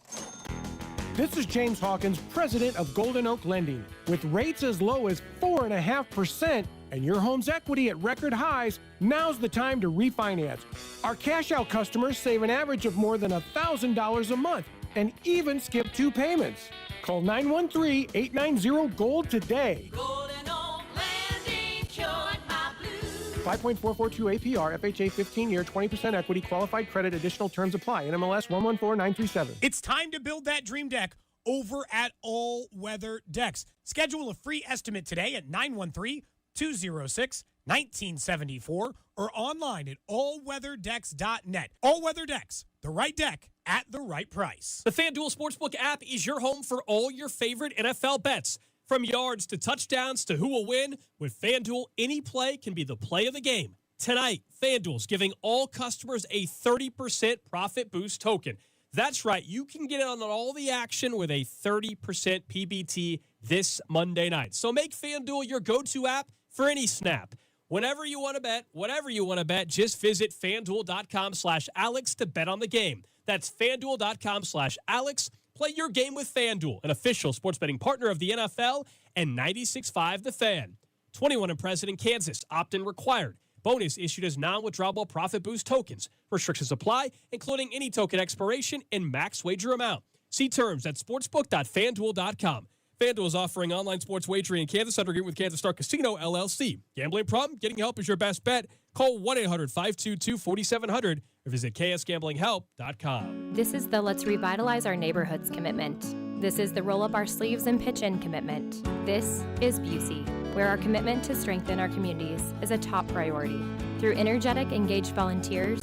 This is James Hawkins, president of Golden Oak Lending. With rates as low as 4.5% and your home's equity at record highs, now's the time to refinance. Our cash-out customers save an average of more than $1,000 a month and even skip 2 payments. Call 913-890-GOLD today. Golden Oak Landing cured my blues. 5.442 APR, FHA 15-year, 20% equity, qualified credit, additional terms apply. NMLS 114937. It's time to build that dream deck over at All Weather Decks. Schedule a free estimate today at 913-206-1974 or online at allweatherdecks.net. All Weather Decks, the right deck at the right price. The FanDuel Sportsbook app is your home for all your favorite NFL bets. From yards to touchdowns to who will win, with FanDuel, any play can be the play of the game. Tonight, FanDuel's giving all customers a 30% profit boost token. That's right, you can get in on all the action with a 30% PBT this Monday night. So make FanDuel your go-to app for any snap. Whenever you want to bet, whatever you want to bet, just visit FanDuel.com/Alex to bet on the game. That's FanDuel.com/Alex. Play your game with FanDuel, an official sports betting partner of the NFL and 96.5 The Fan. 21 and present in Kansas. Opt-in required. Bonus issued as non-withdrawable profit boost tokens. Restrictions apply, including any token expiration and max wager amount. See terms at sportsbook.fanduel.com. FanDuel is offering online sports wagering in Kansas under agreement with Kansas Star Casino, LLC. Gambling problem? Getting help is your best bet. Call 1-800-522-4700 or visit ksgamblinghelp.com. This is the Let's Revitalize Our Neighborhoods commitment. This is the Roll Up Our Sleeves and Pitch In commitment. This is Busey, where our commitment to strengthen our communities is a top priority. Through energetic, engaged volunteers,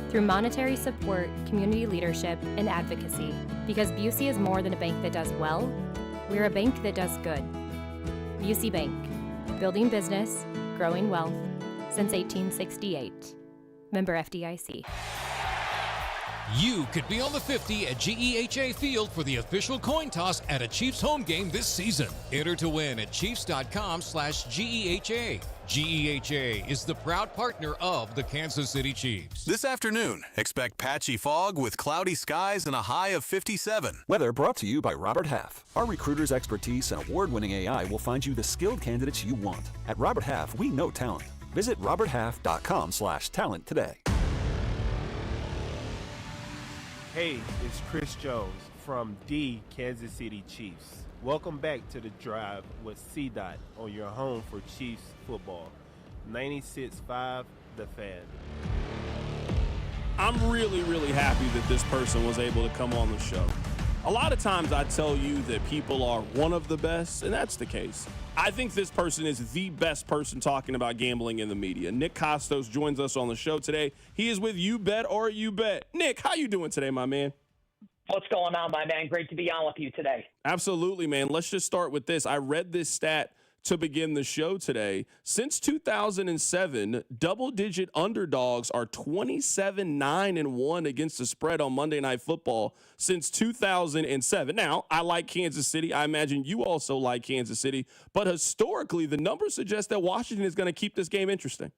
through monetary support, community leadership, and advocacy. Because Busey is more than a bank that does well, we're a bank that does good. Busey Bank, building business, growing wealth, since 1868. Member FDIC. You could be on the 50 at GEHA Field for the official coin toss at a Chiefs home game this season. Enter to win at Chiefs.com/GEHA. GEHA is the proud partner of the Kansas City Chiefs. This afternoon, expect patchy fog with cloudy skies and a high of 57. Weather brought to you by Robert Half. Our recruiters' expertise and award-winning AI will find you the skilled candidates you want. At Robert Half, we know talent. Visit roberthalf.com/talent today. Hey, it's Chris Jones from the Kansas City Chiefs. Welcome back to The Drive with C-Dot on your home for Chiefs football. 96.5 The Fan. I'm really, really happy that this person was able to come on the show. A lot of times I tell you that people are one of the best, and that's the case. I think this person is the best person talking about gambling in the media. Nick Costos joins us on the show today. He is with You Bet or You Bet. Nick, how you doing today, my man? What's going on, my man? Great to be on with you today. Absolutely, man. Let's just start with this. I read this stat to begin the show today. Since 2007, double-digit underdogs are 27-9-1 against the spread on Monday Night Football since 2007. Now, I like Kansas City. I imagine you also like Kansas City. But historically, the numbers suggest that Washington is going to keep this game interesting.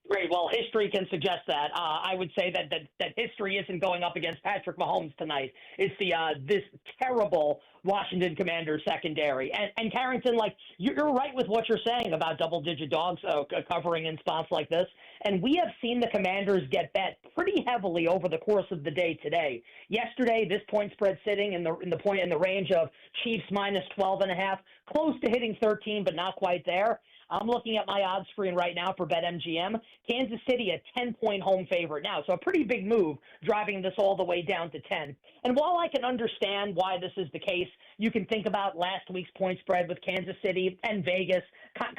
Great. Well, history can suggest that. I would say that history isn't going up against Patrick Mahomes tonight. It's this terrible Washington Commanders secondary. And Carrington, like, you're right with what you're saying about double-digit dogs covering in spots like this. And we have seen the Commanders get bet pretty heavily over the course of the day today. Yesterday, this point spread sitting in the range of Chiefs minus 12.5, close to hitting 13, but not quite there. I'm looking at my odds screen right now for BetMGM. Kansas City a 10-point home favorite now, so a pretty big move driving this all the way down to 10. And while I can understand why this is the case, you can think about last week's point spread with Kansas City and Vegas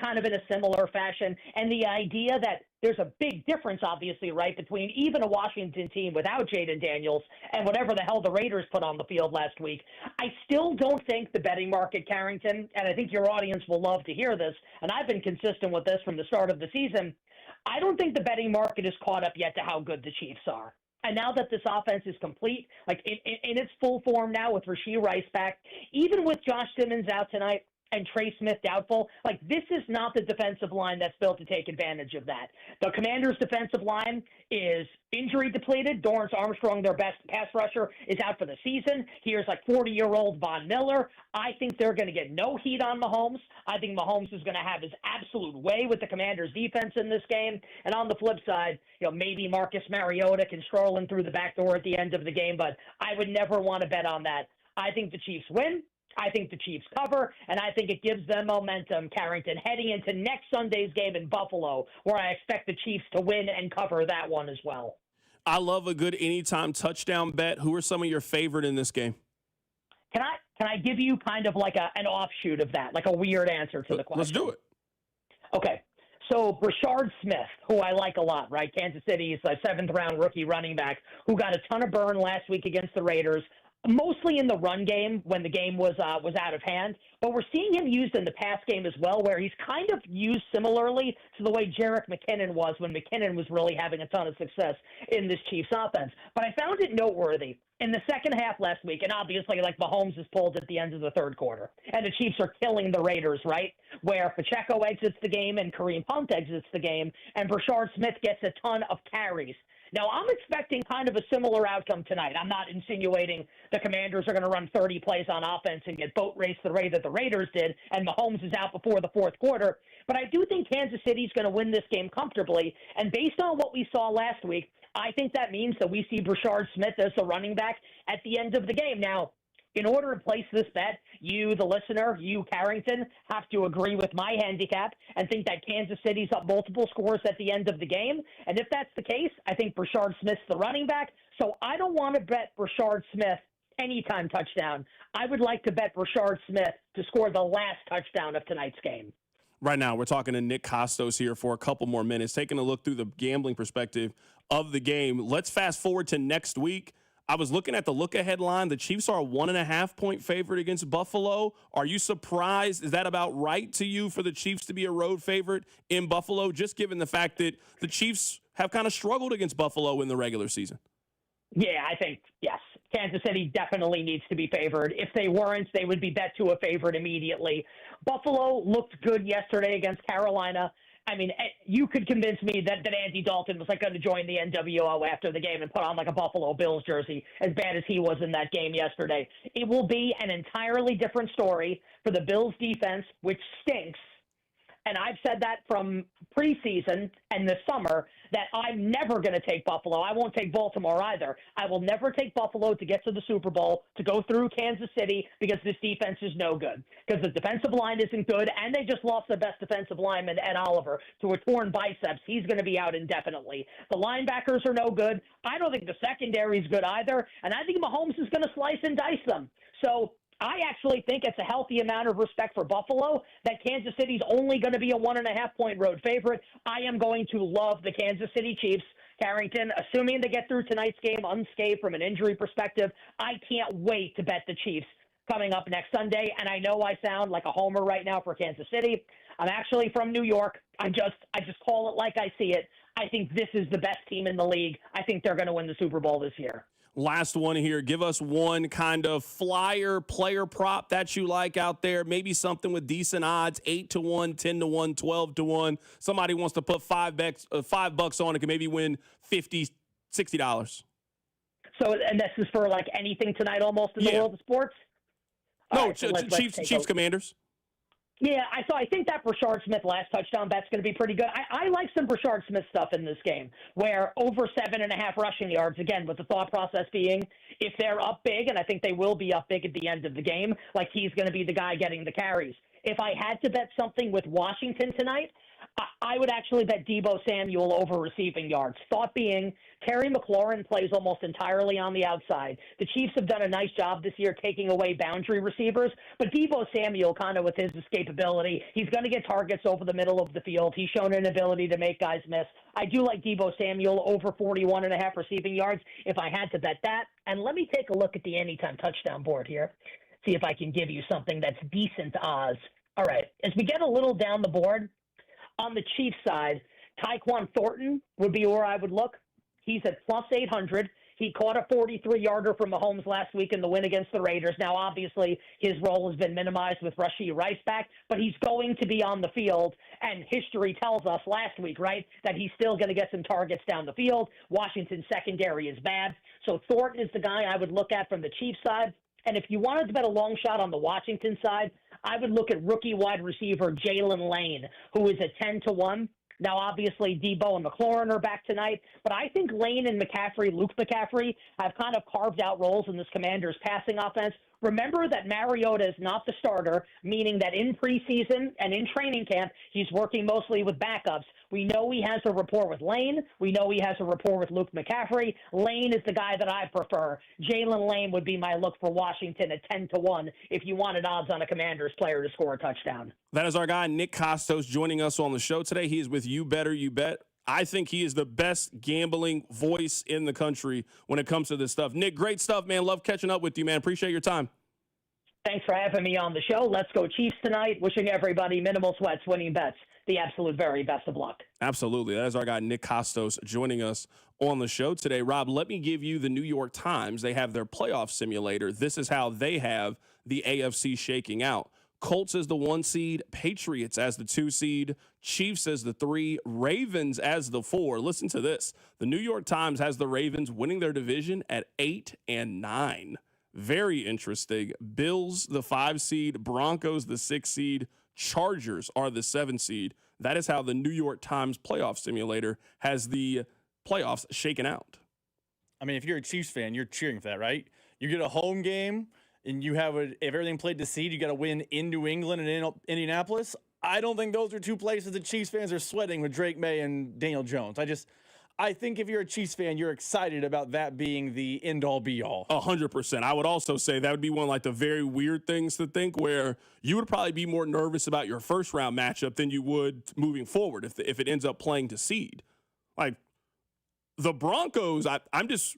kind of in a similar fashion, and the idea that there's a big difference, obviously, right, between even a Washington team without Jaden Daniels and whatever the hell the Raiders put on the field last week. I still don't think the betting market, Carrington, and I think your audience will love to hear this, and I've been consistent with this from the start of the season, I don't think the betting market is caught up yet to how good the Chiefs are. And now that this offense is complete, like in its full form now with Rashee Rice back, even with Josh Simmons out tonight, and Trey Smith doubtful, like this is not the defensive line that's built to take advantage of that. The Commanders' defensive line is injury depleted. Dorrance Armstrong, their best pass rusher, is out for the season. Here's like 40-year-old Von Miller. I think they're going to get no heat on Mahomes. I think Mahomes is going to have his absolute way with the Commanders' defense in this game. And on the flip side, maybe Marcus Mariota can stroll in through the back door at the end of the game, but I would never want to bet on that. I think the Chiefs win. I think the Chiefs cover, and I think it gives them momentum, Carrington, heading into next Sunday's game in Buffalo, where I expect the Chiefs to win and cover that one as well. I love a good anytime touchdown bet. Who are some of your favorite in this game? Can I give you kind of like an offshoot of that, like a weird answer to the question? Let's do it. Okay. So Brashard Smith, who I like a lot, right? Kansas City's a seventh-round rookie running back who got a ton of burn last week against the Raiders, mostly in the run game when the game was out of hand. But we're seeing him used in the pass game as well, where he's kind of used similarly to the way Jerick McKinnon was when McKinnon was really having a ton of success in this Chiefs offense. But I found it noteworthy. In the second half last week, and obviously like Mahomes is pulled at the end of the third quarter, and the Chiefs are killing the Raiders, right? Where Pacheco exits the game and Kareem Hunt exits the game, and Brashard Smith gets a ton of carries. Now, I'm expecting kind of a similar outcome tonight. I'm not insinuating the Commanders are going to run 30 plays on offense and get boat raced the way that the Raiders did, and Mahomes is out before the fourth quarter. But I do think Kansas City's going to win this game comfortably. And based on what we saw last week, I think that means that we see Brashard Smith as the running back at the end of the game. Now, in order to place this bet, you, the listener, you, Carrington, have to agree with my handicap and think that Kansas City's up multiple scores at the end of the game. And if that's the case, I think Brashard Smith's the running back. So I don't want to bet Brashard Smith anytime touchdown. I would like to bet Brashard Smith to score the last touchdown of tonight's game. Right now, we're talking to Nick Costos here for a couple more minutes, taking a look through the gambling perspective of the game. Let's fast forward to next week. I was looking at the look-ahead line. The Chiefs are a 1.5-point favorite against Buffalo. Are you surprised? Is that about right to you for the Chiefs to be a road favorite in Buffalo, just given the fact that the Chiefs have kind of struggled against Buffalo in the regular season? Yeah, I think, yes. Kansas City definitely needs to be favored. If they weren't, they would be bet to a favorite immediately. Buffalo looked good yesterday against Carolina. I mean, you could convince me that Andy Dalton was like going to join the NWO after the game and put on like a Buffalo Bills jersey, as bad as he was in that game yesterday. It will be an entirely different story for the Bills defense, which stinks. And I've said that from preseason and this summer that I'm never going to take Buffalo. I won't take Baltimore either. I will never take Buffalo to get to the Super Bowl, to go through Kansas City, because this defense is no good. Because the defensive line isn't good, and they just lost their best defensive lineman, Ed Oliver, to a torn biceps. He's going to be out indefinitely. The linebackers are no good. I don't think the secondary is good either, and I think Mahomes is going to slice and dice them. So I actually think it's a healthy amount of respect for Buffalo that Kansas City's only going to be a 1.5-point road favorite. I am going to love the Kansas City Chiefs. Carrington, assuming they get through tonight's game unscathed from an injury perspective, I can't wait to bet the Chiefs coming up next Sunday. And I know I sound like a homer right now for Kansas City. I'm actually from New York. I just call it like I see it. I think this is the best team in the league. I think they're going to win the Super Bowl this year. Last one here. Give us one kind of flyer player prop that you like out there. Maybe something with decent odds, 8-1, 10-1, 12-1. Somebody wants to put $5 on it, can maybe win $50, $60. So, and this is for like anything tonight almost in the world of sports? No, right, so Chiefs Commanders. Yeah, I think that Brashard Smith last touchdown bet's going to be pretty good. I like some Brashard Smith stuff in this game, where over 7.5 rushing yards, again, with the thought process being if they're up big, and I think they will be up big at the end of the game, like he's going to be the guy getting the carries. If I had to bet something with Washington tonight, I would actually bet Deebo Samuel over receiving yards. Thought being, Terry McLaurin plays almost entirely on the outside. The Chiefs have done a nice job this year taking away boundary receivers, but Deebo Samuel, kind of with his escapability, he's going to get targets over the middle of the field. He's shown an ability to make guys miss. I do like Deebo Samuel over 41.5 receiving yards if I had to bet that. And let me take a look at the anytime touchdown board here, see if I can give you something that's decent odds. All right, as we get a little down the board, on the Chiefs side, Tyquan Thornton would be where I would look. He's at plus 800. He caught a 43-yarder from Mahomes last week in the win against the Raiders. Now, obviously, his role has been minimized with Rashee Rice back, but he's going to be on the field, and history tells us last week, right, that he's still going to get some targets down the field. Washington's secondary is bad. So Thornton is the guy I would look at from the Chiefs side. And if you wanted to bet a long shot on the Washington side, I would look at rookie wide receiver Jalen Lane, who is at 10-1. Now, obviously, Deebo and McLaurin are back tonight, but I think Lane and Luke McCaffrey, have kind of carved out roles in this Commanders' passing offense. Remember that Mariota is not the starter, meaning that in preseason and in training camp, he's working mostly with backups. We know he has a rapport with Lane. We know he has a rapport with Luke McCaffrey. Lane is the guy that I prefer. Jalen Lane would be my look for Washington at 10-1 if you wanted odds on a Commanders player to score a touchdown. That is our guy, Nick Costos, joining us on the show today. He is with You Better You Bet. I think he is the best gambling voice in the country when it comes to this stuff. Nick, great stuff, man. Love catching up with you, man. Appreciate your time. Thanks for having me on the show. Let's go Chiefs tonight. Wishing everybody minimal sweats, winning bets. The absolute very best of luck. Absolutely. That is our guy, Nick Costos, joining us on the show today. Rob, let me give you the New York Times. They have their playoff simulator. This is how they have the AFC shaking out. Colts as the 1 seed, Patriots as the 2 seed, Chiefs as the 3, Ravens as the 4. Listen to this. The New York Times has the Ravens winning their division at 8-9. Very interesting. Bills, the 5 seed, Broncos, the 6 seed, Chargers are the 7 seed. That is how the New York Times playoff simulator has the playoffs shaken out. I mean, if you're a Chiefs fan, you're cheering for that, right? You get a home game, and you have if everything played to seed, you got to win in New England and in Indianapolis. I don't think those are two places that Chiefs fans are sweating with Drake May and Daniel Jones. I think if you're a Chiefs fan, you're excited about that being the end-all, be-all. 100%. I would also say that would be one of like the very weird things to think, where you would probably be more nervous about your first-round matchup than you would moving forward if it ends up playing to seed. Like the Broncos, I'm just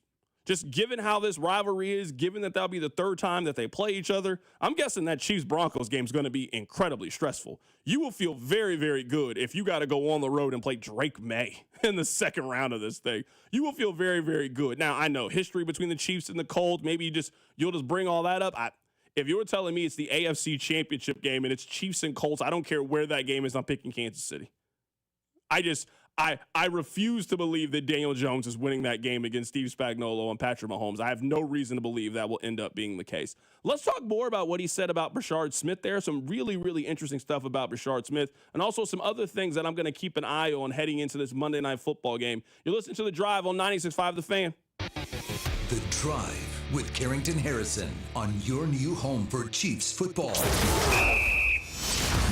given how this rivalry is, given that that'll be the third time that they play each other, I'm guessing that Chiefs-Broncos game is going to be incredibly stressful. You will feel very, very good if you got to go on the road and play Drake May in the second round of this thing. You will feel very, very good. Now, I know history between the Chiefs and the Colts, maybe you'll just bring all that up. If you were telling me it's the AFC Championship game and it's Chiefs and Colts, I don't care where that game is, I'm picking Kansas City. I refuse to believe that Daniel Jones is winning that game against Steve Spagnuolo and Patrick Mahomes. I have no reason to believe that will end up being the case. Let's talk more about what he said about Brashard Smith there. Some really, really interesting stuff about Brashard Smith, and also some other things that I'm going to keep an eye on heading into this Monday Night Football game. You're listening to The Drive on 96.5 The Fan. The Drive with Carrington Harrison on your new home for Chiefs football.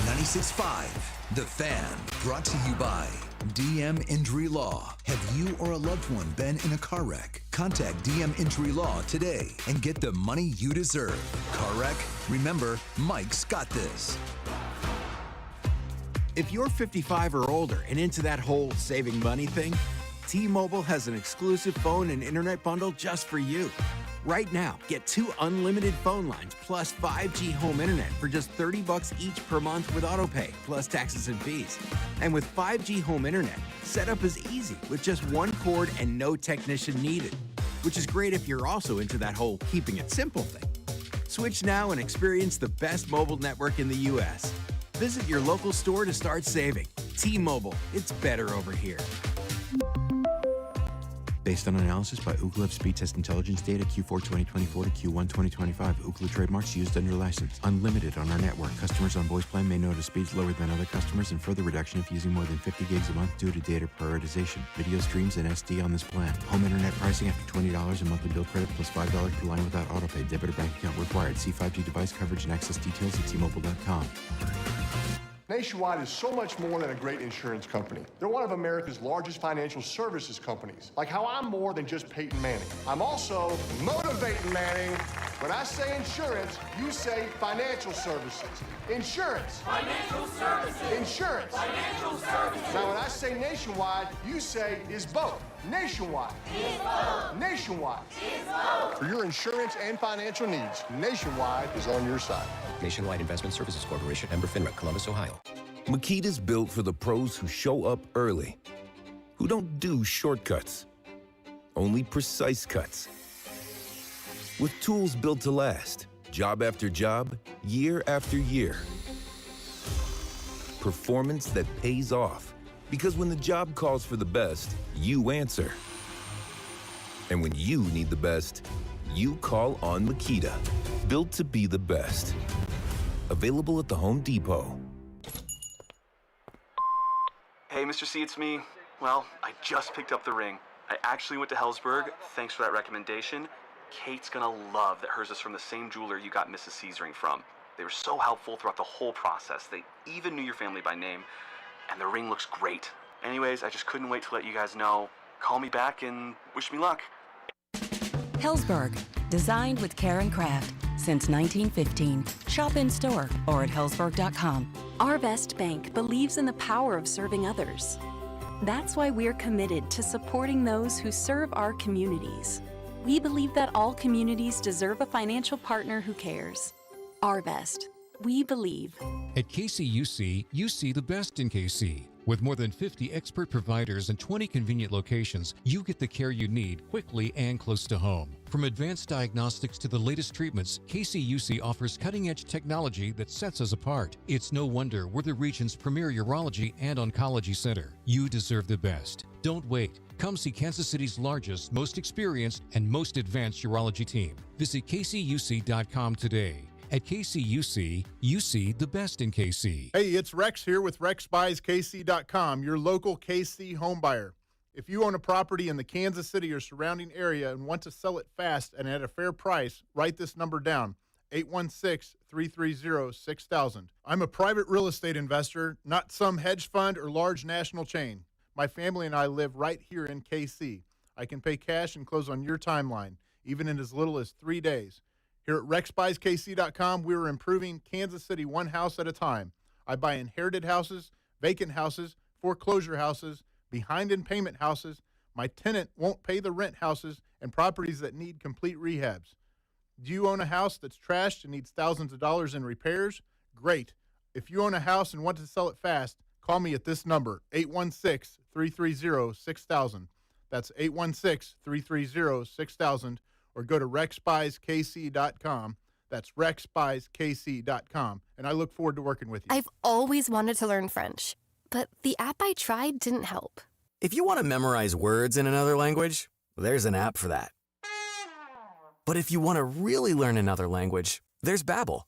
96.5 The Fan, brought to you by DM Injury Law. Have you or a loved one been in a car wreck? Contact DM Injury Law today and get the money you deserve. Car wreck? Remember, Mike's got this. If you're 55 or older and into that whole saving money thing, T-Mobile has an exclusive phone and internet bundle just for you. Right now, get 2 unlimited phone lines plus 5G home internet for just $30 each per month with autopay, plus taxes and fees. And with 5G home internet, setup is easy with just 1 cord and no technician needed, which is great if you're also into that whole keeping it simple thing. Switch now and experience the best mobile network in the U.S. Visit your local store to start saving. T-Mobile, it's better over here. Based on analysis by Ookla Speed Test Intelligence data Q4 2024 to Q1 2025. Ookla trademarks used under license. Unlimited on our network. Customers on voice plan may notice speeds lower than other customers and further reduction if using more than 50 gigs a month due to data prioritization. Video streams and SD on this plan. Home internet pricing after $20 in monthly bill credit plus $5 per line without autopay. Debit or bank account required. See 5G device coverage and access details at T-Mobile.com. Nationwide is so much more than a great insurance company. They're one of America's largest financial services companies. Like how I'm more than just Peyton Manning. I'm also motivating Manning. When I say insurance, you say financial services. Insurance. Financial services. Insurance. Financial services. Now when I say nationwide, you say is both. Nationwide. Is both. Nationwide. Is both. For your insurance and financial needs, Nationwide is on your side. Nationwide Investment Services Corporation, member FINRA, Columbus, Ohio. Makita's built for the pros who show up early, who don't do shortcuts, only precise cuts. With tools built to last, job after job, year after year. Performance that pays off, because when the job calls for the best, you answer. And when you need the best, you call on Makita. Built to be the best. Available at the Home Depot. Hey, Mr. C, it's me. Well, I just picked up the ring. I actually went to Hellsberg. Thanks for that recommendation. Kate's gonna love that hers is from the same jeweler you got Mrs. C's ring from. They were so helpful throughout the whole process. They even knew your family by name, and the ring looks great. Anyways, I just couldn't wait to let you guys know. Call me back and wish me luck. Hellsberg, designed with care and craft since 1915. Shop in store or at hellsberg.com. Arvest Bank believes in the power of serving others. That's why we're committed to supporting those who serve our communities. We believe that all communities deserve a financial partner who cares. Arvest, we believe. At KCUC, you see the best in KC. With more than 50 expert providers and 20 convenient locations, you get the care you need quickly and close to home. From advanced diagnostics to the latest treatments, KCUC offers cutting-edge technology that sets us apart. It's no wonder we're the region's premier urology and oncology center. You deserve the best. Don't wait. Come see Kansas City's largest, most experienced, and most advanced urology team. Visit kcuc.com today. At KCUC, you see the best in KC. Hey, it's Rex here with RexBuysKC.com, your local KC home buyer. If you own a property in the Kansas City or surrounding area and want to sell it fast and at a fair price, write this number down, 816-330-6000. I'm a private real estate investor, not some hedge fund or large national chain. My family and I live right here in KC. I can pay cash and close on your timeline, even in as little as 3 days. Here at RexBuysKC.com, we are improving Kansas City one house at a time. I buy inherited houses, vacant houses, foreclosure houses, behind in payment houses, my tenant won't pay the rent houses, and properties that need complete rehabs. Do you own a house that's trashed and needs thousands of dollars in repairs? Great. If you own a house and want to sell it fast, call me at this number, 816-330-6000. That's 816-330-6000. Or go to RexBuysKC.com. That's RexBuysKC.com. And I look forward to working with you. I've always wanted to learn French. but the app I tried didn't help. If you want to memorize words in another language, there's an app for that. But if you want to really learn another language, there's Babbel.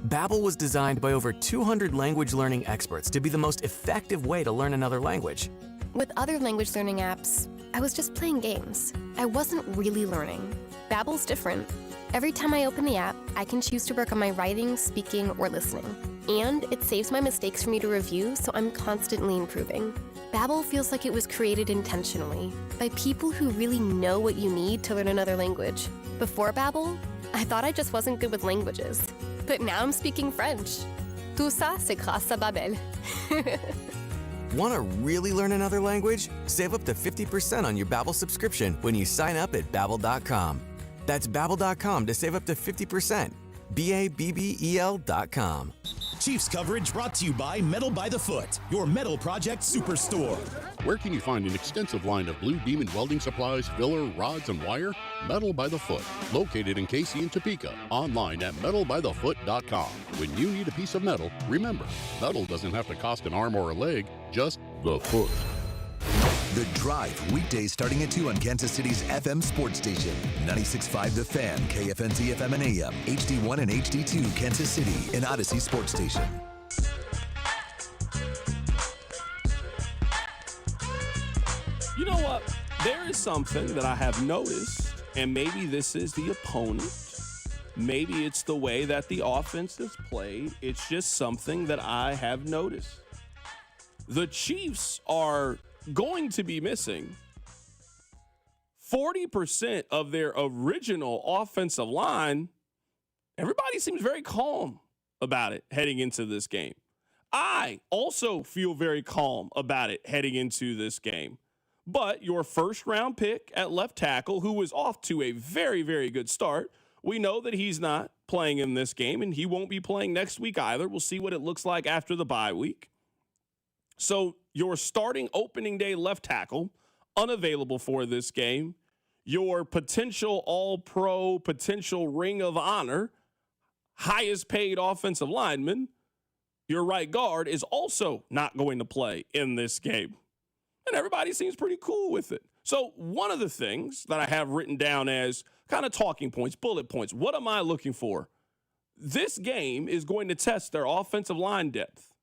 Babbel was designed by over 200 language learning experts to be the most effective way to learn another language. With other language learning apps, I was just playing games. I wasn't really learning. Babbel's different. Every time I open the app, I can choose to work on my writing, speaking, or listening. And it saves my mistakes for me to review, so I'm constantly improving. Babbel feels like it was created intentionally by people who really know what you need to learn another language. Before Babbel, I thought I just wasn't good with languages. But now I'm speaking French. Tout ça, c'est grâce à Babbel. Want to really learn another language? Save up to 50% on your Babbel subscription when you sign up at Babbel.com. That's Babbel.com to save up to 50%. Babbel.com. Chiefs coverage brought to you by Metal by the Foot, your metal project superstore. Where can you find an extensive line of Blue Demon welding supplies, filler, rods, and wire? Metal by the Foot, located in Casey and Topeka. Online at metalbythefoot.com. When you need a piece of metal, remember, metal doesn't have to cost an arm or a leg, just the foot. The Drive, weekdays starting at 2 on Kansas City's FM sports station. 96.5 The Fan, KFNZ FM and AM, HD1 and HD2 Kansas City, and Odyssey Sports Station. You know what? There is something that I have noticed, and maybe this is the opponent. Maybe it's the way that the offense is played. It's just something that I have noticed. The Chiefs are going to be missing 40% of their original offensive line. Everybody seems very calm about it heading into this game. I also feel very calm about it heading into this game. But your first round pick at left tackle, who was off to a very, very good start, we know that he's not playing in this game, and he won't be playing next week either. We'll see what it looks like after the bye week. So your starting opening day left tackle, unavailable for this game. Your potential all-pro, potential ring of honor, highest paid offensive lineman, your right guard, is also not going to play in this game. And everybody seems pretty cool with it. So one of the things that I have written down as kind of talking points, bullet points, what am I looking for? This game is going to test their offensive line depth.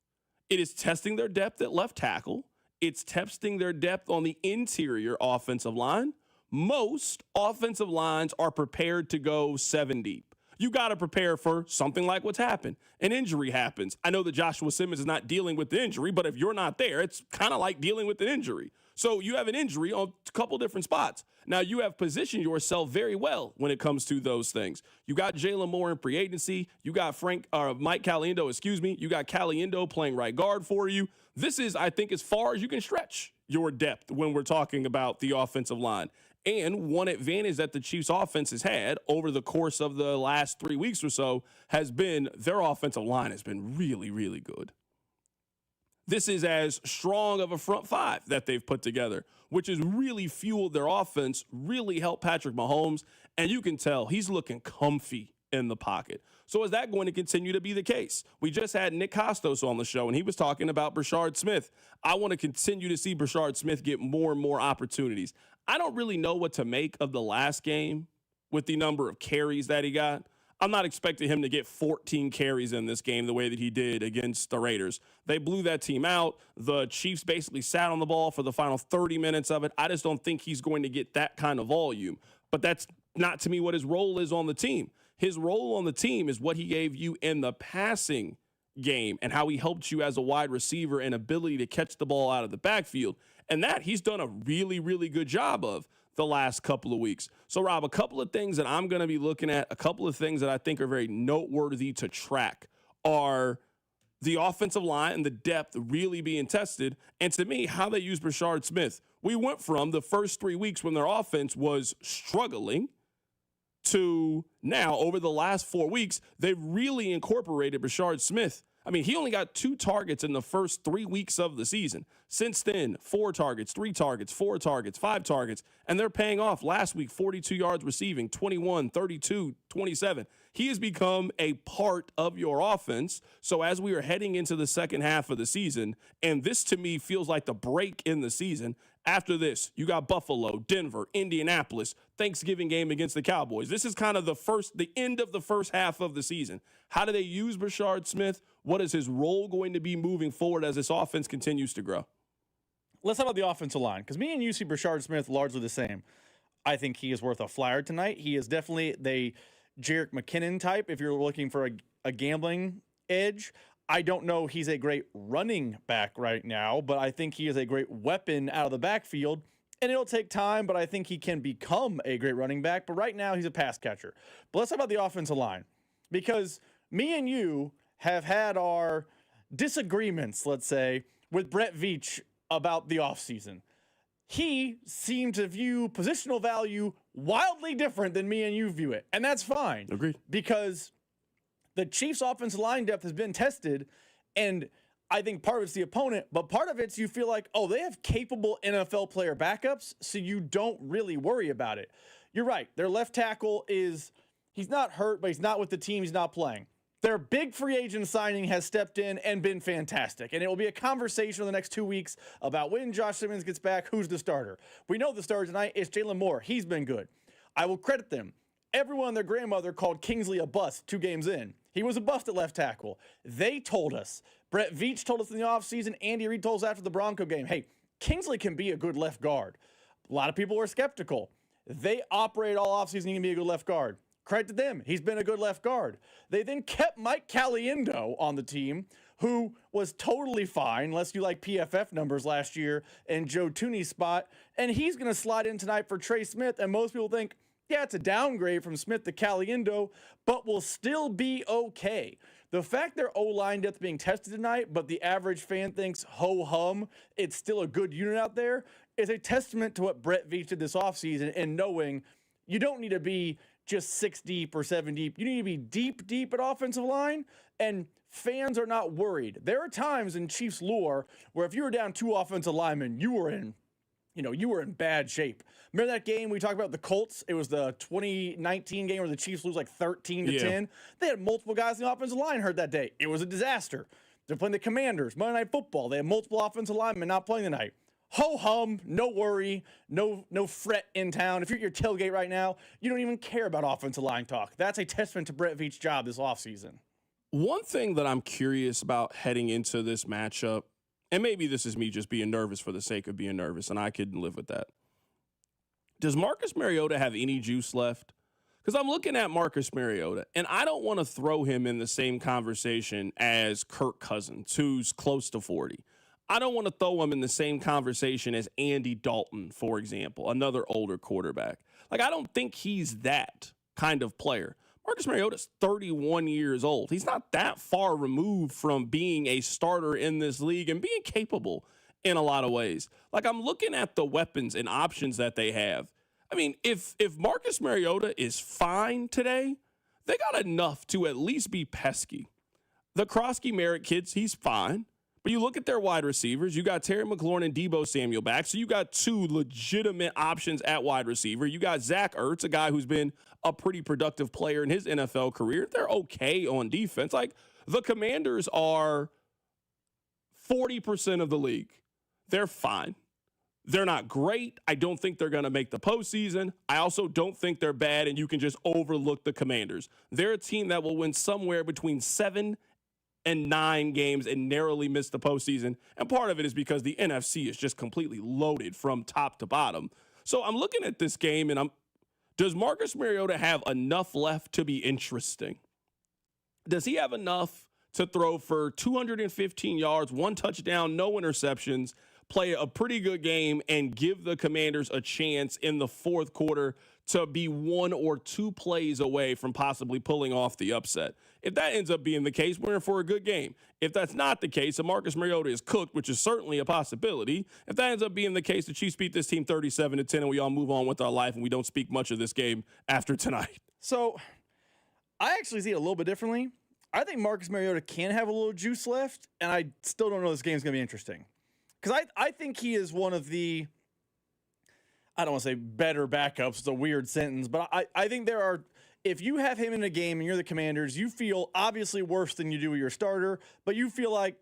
It is testing their depth at left tackle. It's testing their depth on the interior offensive line. Most offensive lines are prepared to go 7 deep. You got to prepare for something like what's happened. An injury happens. I know that Joshua Simmons is not dealing with the injury, but if you're not there, it's kind of like dealing with an injury. So you have an injury on a couple different spots. Now, you have positioned yourself very well when it comes to those things. You got Jalen Moore in free agency. You got Mike Caliendo, You got Caliendo playing right guard for you. This is, I think, as far as you can stretch your depth when we're talking about the offensive line. And one advantage that the Chiefs offense has had over the course of the last 3 weeks or so has been their offensive line has been really, really good. This is as strong of a front five that they've put together, which has really fueled their offense, really helped Patrick Mahomes, and you can tell he's looking comfy in the pocket. So is that going to continue to be the case? We just had Nick Costos on the show, and he was talking about Brashard Smith. I want to continue to see Brashard Smith get more and more opportunities. I don't really know what to make of the last game with the number of carries that he got. I'm not expecting him to get 14 carries in this game the way that he did against the Raiders. They blew that team out. The Chiefs basically sat on the ball for the final 30 minutes of it. I just don't think he's going to get that kind of volume. But that's not, to me, what his role is on the team. His role on the team is what he gave you in the passing game and how he helped you as a wide receiver and ability to catch the ball out of the backfield. And that he's done a really, really good job of the last couple of weeks. So, Rob, a couple of things that I'm going to be looking at, a couple of things that I think are very noteworthy to track are the offensive line and the depth really being tested. And to me, how they use Brashard Smith. We went from the first 3 weeks when their offense was struggling to now, over the last 4 weeks, they've really incorporated Brashard Smith. I mean, he only got 2 targets in the first 3 weeks of the season. Since then, 4 targets, 3 targets, 4 targets, 5 targets, and they're paying off. Last week, 42 yards receiving, 21, 32, 27. He has become a part of your offense. So as we are heading into the second half of the season, and this to me feels like the break in the season, after this, you got Buffalo, Denver, Indianapolis, Thanksgiving game against the Cowboys. This is kind of the end of the first half of the season. How do they use Brashard Smith? What is his role going to be moving forward as this offense continues to grow? Let's talk about the offensive line, because me and you see Brashard Smith largely the same. I think he is worth a flyer tonight. He is definitely the Jerick McKinnon type if you're looking for a gambling edge. I don't know he's a great running back right now, but I think he is a great weapon out of the backfield. And it'll take time, but I think he can become a great running back. But right now, he's a pass catcher. But let's talk about the offensive line, because me and you have had our disagreements, let's say, with Brett Veach about the offseason. He seemed to view positional value wildly different than me and you view it. And that's fine. Agreed. Because the Chiefs' offensive line depth has been tested, and I think part of it's the opponent, but part of it's you feel like, oh, they have capable NFL player backups, so you don't really worry about it. You're right. Their left tackle he's not hurt, but he's not with the team. He's not playing. Their big free agent signing has stepped in and been fantastic, and it will be a conversation in the next 2 weeks about when Josh Simmons gets back, who's the starter. We know the starter tonight is Jalen Moore. He's been good. I will credit them. Everyone and their grandmother called Kingsley a bust 2 games in. He was a bust at left tackle. They told us. Brett Veach told us in the offseason. Andy Reid told us after the Bronco game, hey, Kingsley can be a good left guard. A lot of people were skeptical. They operate all offseason. He can be a good left guard. Credit to them. He's been a good left guard. They then kept Mike Caliendo on the team, who was totally fine, unless you like PFF numbers last year, and Joe Tooney's spot. And he's going to slide in tonight for Trey Smith. And most people think, yeah, it's a downgrade from Smith to Caliendo, but will still be okay. The fact their O-line depth being tested tonight, but the average fan thinks ho-hum, it's still a good unit out there, is a testament to what Brett Veach did this offseason and knowing you don't need to be just 6 deep or 7 deep. You need to be deep, deep at offensive line, and fans are not worried. There are times in Chiefs lore where if you were down 2 offensive linemen, you were in bad shape. Remember that game we talked about the Colts? It was the 2019 game where the Chiefs lose like 13-10. They had multiple guys in the offensive line hurt that day. It was a disaster. They're playing the Commanders, Monday Night Football. They had multiple offensive linemen not playing tonight. Ho-hum, no worry, no fret in town. If you're at your tailgate right now, you don't even care about offensive line talk. That's a testament to Brett Veach's job this offseason. One thing that I'm curious about heading into this matchup, and maybe this is me just being nervous for the sake of being nervous, and I could live with that. Does Marcus Mariota have any juice left? Because I'm looking at Marcus Mariota, and I don't want to throw him in the same conversation as Kirk Cousins, who's close to 40. I don't want to throw him in the same conversation as Andy Dalton, for example, another older quarterback. Like, I don't think he's that kind of player. Marcus Mariota's 31 years old. He's not that far removed from being a starter in this league and being capable in a lot of ways. Like, I'm looking at the weapons and options that they have. I mean, if Marcus Mariota is fine today, they got enough to at least be pesky. The Krosky Merritt kids, he's fine. But you look at their wide receivers, you got Terry McLaurin and Deebo Samuel back. So you got 2 legitimate options at wide receiver. You got Zach Ertz, a guy who's been a pretty productive player in his NFL career. They're okay on defense. Like, the Commanders are 40% of the league. They're fine. They're not great. I don't think they're going to make the postseason. I also don't think they're bad, and you can just overlook the Commanders. They're a team that will win somewhere between 7 and 9 games and narrowly miss the postseason. And part of it is because the NFC is just completely loaded from top to bottom. So I'm looking at this game, and does Marcus Mariota have enough left to be interesting? Does he have enough to throw for 215 yards, 1 touchdown, no interceptions, play a pretty good game, and give the Commanders a chance in the fourth quarter to be 1 or 2 plays away from possibly pulling off the upset? If that ends up being the case, we're in for a good game. If that's not the case, and Marcus Mariota is cooked, which is certainly a possibility, if that ends up being the case, the Chiefs beat this team 37-10, and we all move on with our life, and we don't speak much of this game after tonight. So I actually see it a little bit differently. I think Marcus Mariota can have a little juice left, and I still don't know this game's going to be interesting. Because I think he is one of the, I don't want to say better backups, it's a weird sentence, but I think there are if you have him in a game and you're the Commanders, you feel obviously worse than you do with your starter, but you feel like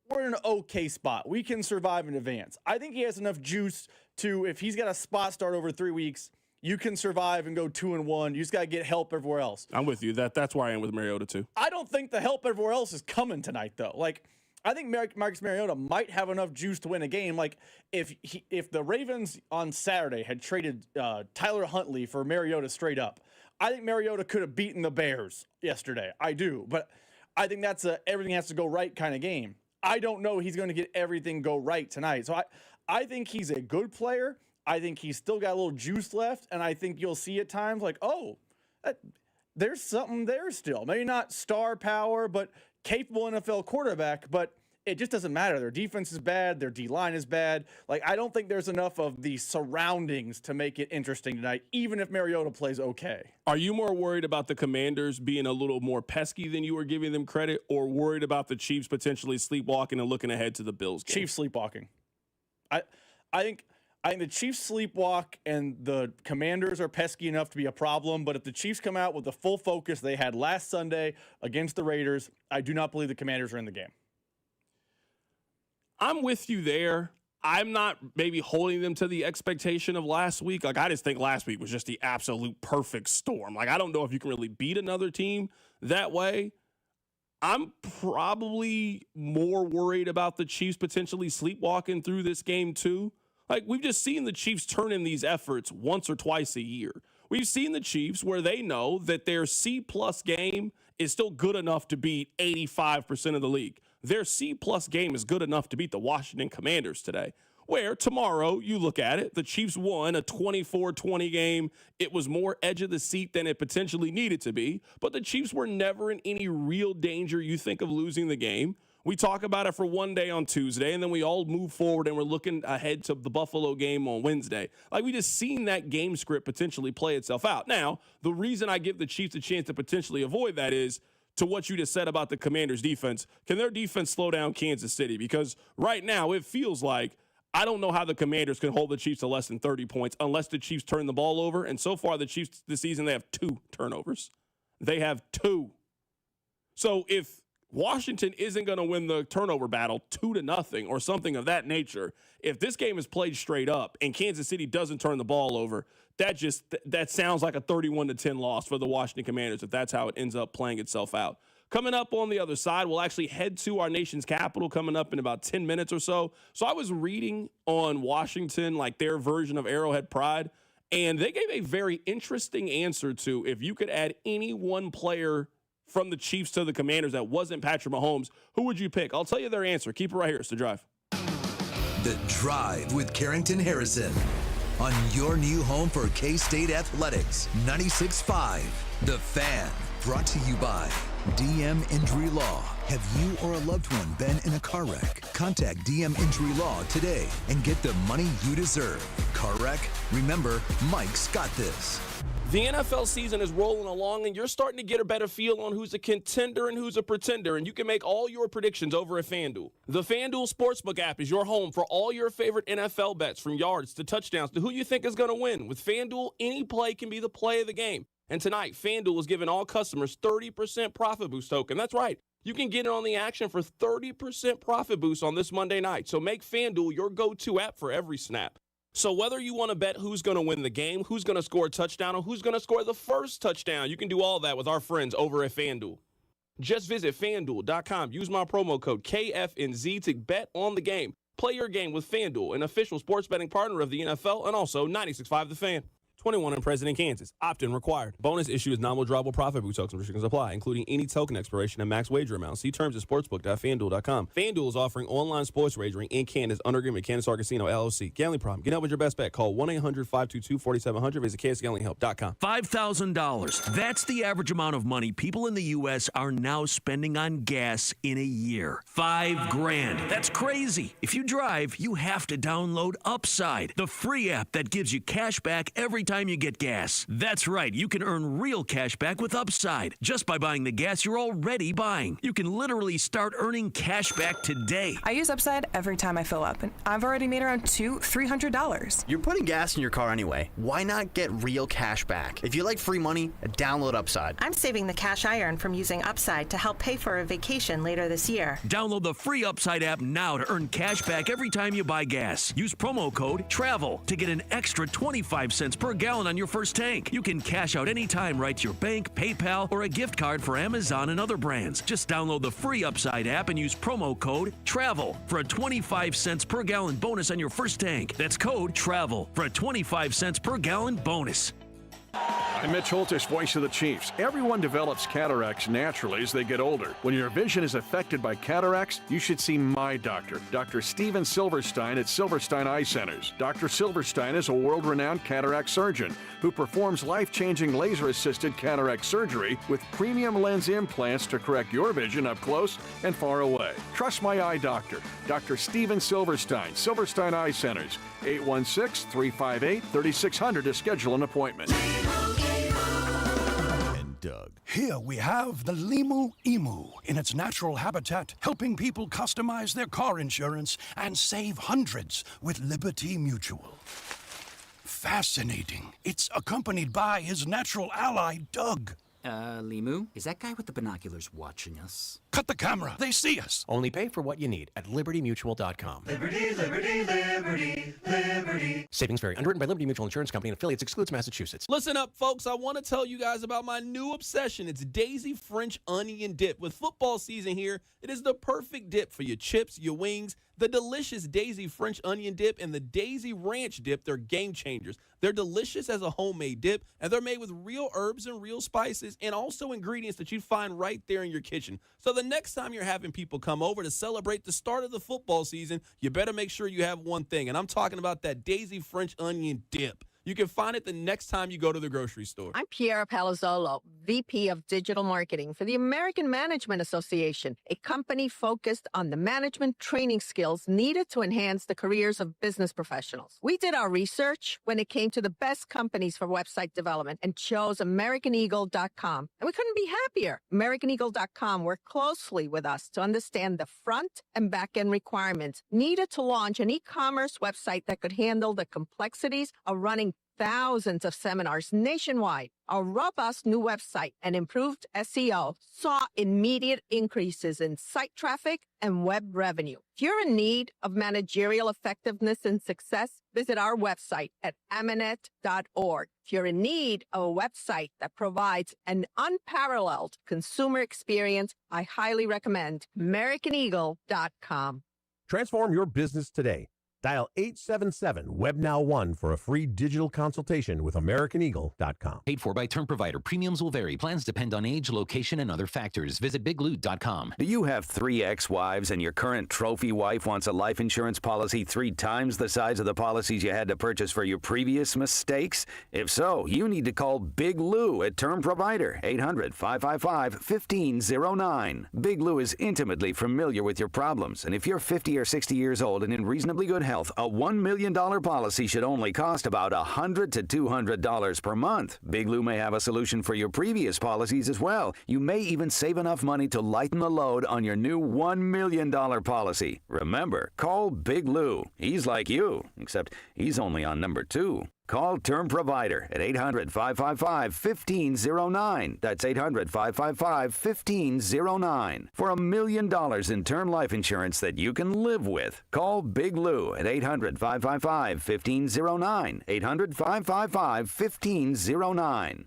we're in an okay spot. We can survive in advance. I think he has enough juice to, if he's got a spot start over 3 weeks, you can survive and go 2-1. You just got to get help everywhere else. I'm with you. That's where I am with Mariota, too. I don't think the help everywhere else is coming tonight, though. Like, I think Marcus Mariota might have enough juice to win a game. Like, if the Ravens on Saturday had traded Tyler Huntley for Mariota straight up, I think Mariota could have beaten the Bears yesterday. I do. But I think that's a everything has to go right kind of game. I don't know he's going to get everything go right tonight. So I think he's a good player. I think he's still got a little juice left, and I think you'll see at times like, there's something there still. Maybe not star power, but capable NFL quarterback, but it just doesn't matter. Their defense is bad. Their D-line is bad. Like, I don't think there's enough of the surroundings to make it interesting tonight, even if Mariota plays okay. Are you more worried about the Commanders being a little more pesky than you were giving them credit, or worried about the Chiefs potentially sleepwalking and looking ahead to the Bills game? Chiefs sleepwalking. I think the Chiefs sleepwalk and the Commanders are pesky enough to be a problem, but if the Chiefs come out with the full focus they had last Sunday against the Raiders, I do not believe the Commanders are in the game. I'm with you there. I'm not maybe holding them to the expectation of last week. Like, I just think last week was just the absolute perfect storm. Like, I don't know if you can really beat another team that way. I'm probably more worried about the Chiefs potentially sleepwalking through this game too. Like, we've just seen the Chiefs turn in these efforts once or twice a year. We've seen the Chiefs where they know that their C-plus game is still good enough to beat 85% of the league. Their C-plus game is good enough to beat the Washington Commanders today. Where tomorrow, you look at it, the Chiefs won a 24-20 game. It was more edge of the seat than it potentially needed to be, but the Chiefs were never in any real danger, you think, of losing the game. We talk about it for one day on Tuesday, and then we all move forward, and we're looking ahead to the Buffalo game on Wednesday. Like, we just seen that game script potentially play itself out. Now, the reason I give the Chiefs a chance to potentially avoid that is, to what you just said about the Commanders' defense, can their defense slow down Kansas City? Because right now, it feels like I don't know how the Commanders can hold the Chiefs to less than 30 points unless the Chiefs turn the ball over. And so far, the Chiefs this season, they have 2 turnovers. They have 2. So if Washington isn't going to win the turnover battle 2-0 or something of that nature, if this game is played straight up and Kansas City doesn't turn the ball over, that sounds like a 31-10 loss for the Washington Commanders if that's how it ends up playing itself out. Coming up on the other side, we'll actually head to our nation's capital coming up in about 10 minutes or so. So I was reading on Washington, like their version of Arrowhead Pride, and they gave a very interesting answer to if you could add any one player from the Chiefs to the Commanders that wasn't Patrick Mahomes, who would you pick? I'll tell you their answer. Keep it right here. It's The Drive. The Drive with Carrington Harrison on your new home for K-State Athletics, 96.5 The Fan. Brought to you by DM Injury Law. Have you or a loved one been in a car wreck? Contact DM Injury Law today and get the money you deserve. Car wreck? Remember, Mike's got this. The NFL season is rolling along, and you're starting to get a better feel on who's a contender and who's a pretender, and you can make all your predictions over at FanDuel. The FanDuel Sportsbook app is your home for all your favorite NFL bets, from yards to touchdowns to who you think is going to win. With FanDuel, any play can be the play of the game. And tonight, FanDuel is giving all customers 30% profit boost token. That's right. You can get in on the action for 30% profit boost on this Monday night. So make FanDuel your go-to app for every snap. So whether you want to bet who's going to win the game, who's going to score a touchdown, or who's going to score the first touchdown, you can do all that with our friends over at FanDuel. Just visit FanDuel.com. Use my promo code KFNZ to bet on the game. Play your game with FanDuel, an official sports betting partner of the NFL, and also 96.5 The Fan. 21 and present in Kansas. Opt-in required. Bonus issue is non-withdrawable profit boost tokens. Restrictions apply, including any token expiration and max wager amount. See terms at sportsbook.fanduel.com. FanDuel is offering online sports wagering in Kansas under agreement with Kansas Star Casino, LLC. Gambling problem? Get out with your best bet. Call 1-800-522-4700. Visit kansasgamblinghelp.com. $5,000. That's the average amount of money people in the U.S. are now spending on gas in a year. $5,000. That's crazy. If you drive, you have to download Upside, the free app that gives you cash back every time you get gas. That's right, you can earn real cash back with Upside just by buying the gas you're already buying. You can literally start earning cash back today. I use Upside every time I fill up, and I've already made around $300. You're putting gas in your car anyway. Why not get real cash back? If you like free money, download Upside. I'm saving the cash I earn from using Upside to help pay for a vacation later this year. Download the free Upside app now to earn cash back every time you buy gas. Use promo code TRAVEL to get an extra 25 cents per gallon on your first tank. You can cash out anytime right to your bank, PayPal, or a gift card for Amazon and other brands. Just download the free Upside app and use promo code TRAVEL for a 25 cents per gallon bonus on your first tank. That's code TRAVEL for a 25 cents per gallon bonus. I'm Mitch Holtis, voice of the Chiefs. Everyone develops cataracts naturally as they get older. When your vision is affected by cataracts, you should see my doctor, Dr. Steven Silverstein at Silverstein Eye Centers. Dr. Silverstein is a world-renowned cataract surgeon who performs life-changing laser-assisted cataract surgery with premium lens implants to correct your vision up close and far away. Trust my eye doctor, Dr. Steven Silverstein, Silverstein Eye Centers, 816-358-3600 to schedule an appointment. Doug. Here we have the Limu Emu in its natural habitat, helping people customize their car insurance and save hundreds with Liberty Mutual. Fascinating. It's accompanied by his natural ally, Doug. Limu? Is that guy with the binoculars watching us? Cut the camera. They see us. Only pay for what you need at libertymutual.com. Liberty, liberty, liberty, liberty. Savings vary. Underwritten by Liberty Mutual Insurance Company and affiliates. Excludes Massachusetts. Listen up, folks. I want to tell you guys about my new obsession. It's Daisy French Onion Dip. With football season here, it is the perfect dip for your chips, your wings. The delicious Daisy French Onion Dip and the Daisy Ranch Dip, they're game changers. They're delicious as a homemade dip, and they're made with real herbs and real spices and also ingredients that you'd find right there in your kitchen. So the next time you're having people come over to celebrate the start of the football season, you better make sure you have one thing, and I'm talking about that Daisy French Onion Dip. You can find it the next time you go to the grocery store. I'm Piera Palazzolo, VP of Digital Marketing for the American Management Association, a company focused on the management training skills needed to enhance the careers of business professionals. We did our research when it came to the best companies for website development and chose AmericanEagle.com. And we couldn't be happier. AmericanEagle.com worked closely with us to understand the front and back end requirements needed to launch an e-commerce website that could handle the complexities of running thousands of seminars nationwide. Our robust new website and improved SEO saw immediate increases in site traffic and web revenue. If you're in need of managerial effectiveness and success, visit our website at amanet.org. If you're in need of a website that provides an unparalleled consumer experience, I highly recommend AmericanEagle.com. Transform your business today. Dial 877-WebNow1 for a free digital consultation with AmericanEagle.com. Paid for by term provider. Premiums will vary. Plans depend on age, location, and other factors. Visit BigLoot.com. Do you have 3 ex-wives and your current trophy wife wants a life insurance policy 3 times the size of the policies you had to purchase for your previous mistakes? If so, you need to call Big Lou at Term Provider, 800-555-1509. Big Lou is intimately familiar with your problems, and if you're 50 or 60 years old and in reasonably good health, a $1 million policy should only cost about $100 to $200 per month. Big Lou may have a solution for your previous policies as well. You may even save enough money to lighten the load on your new $1 million policy. Remember, call Big Lou. He's like you, except he's only on number 2. Call Term Provider at 800-555-1509. That's 800-555-1509. For $1 million in term life insurance that you can live with. Call Big Lou at 800-555-1509. 800-555-1509.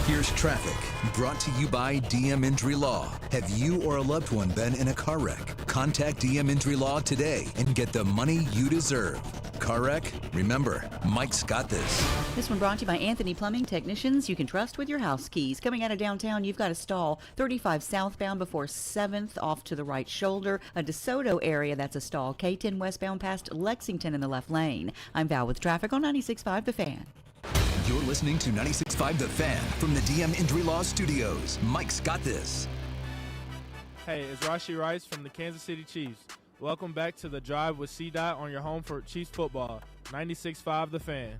Here's traffic, brought to you by DM Injury Law. Have you or a loved one been in a car wreck? Contact DM Injury Law today and get the money you deserve. Car wreck? Remember, Mike's got this. This one brought to you by Anthony Plumbing, technicians you can trust with your house keys. Coming out of downtown, you've got a stall 35 southbound before 7th off to the right shoulder. A DeSoto area, that's a stall. K10 westbound past Lexington in the left lane. I'm Val with traffic on 96.5 The Fan. You're listening to 96.5 The Fan from the DM Injury Law Studios. Mike's got this. Hey, it's Rashi Rice from the Kansas City Chiefs. Welcome back to The Drive with C-Dot on your home for Chiefs football, 96.5 The Fan.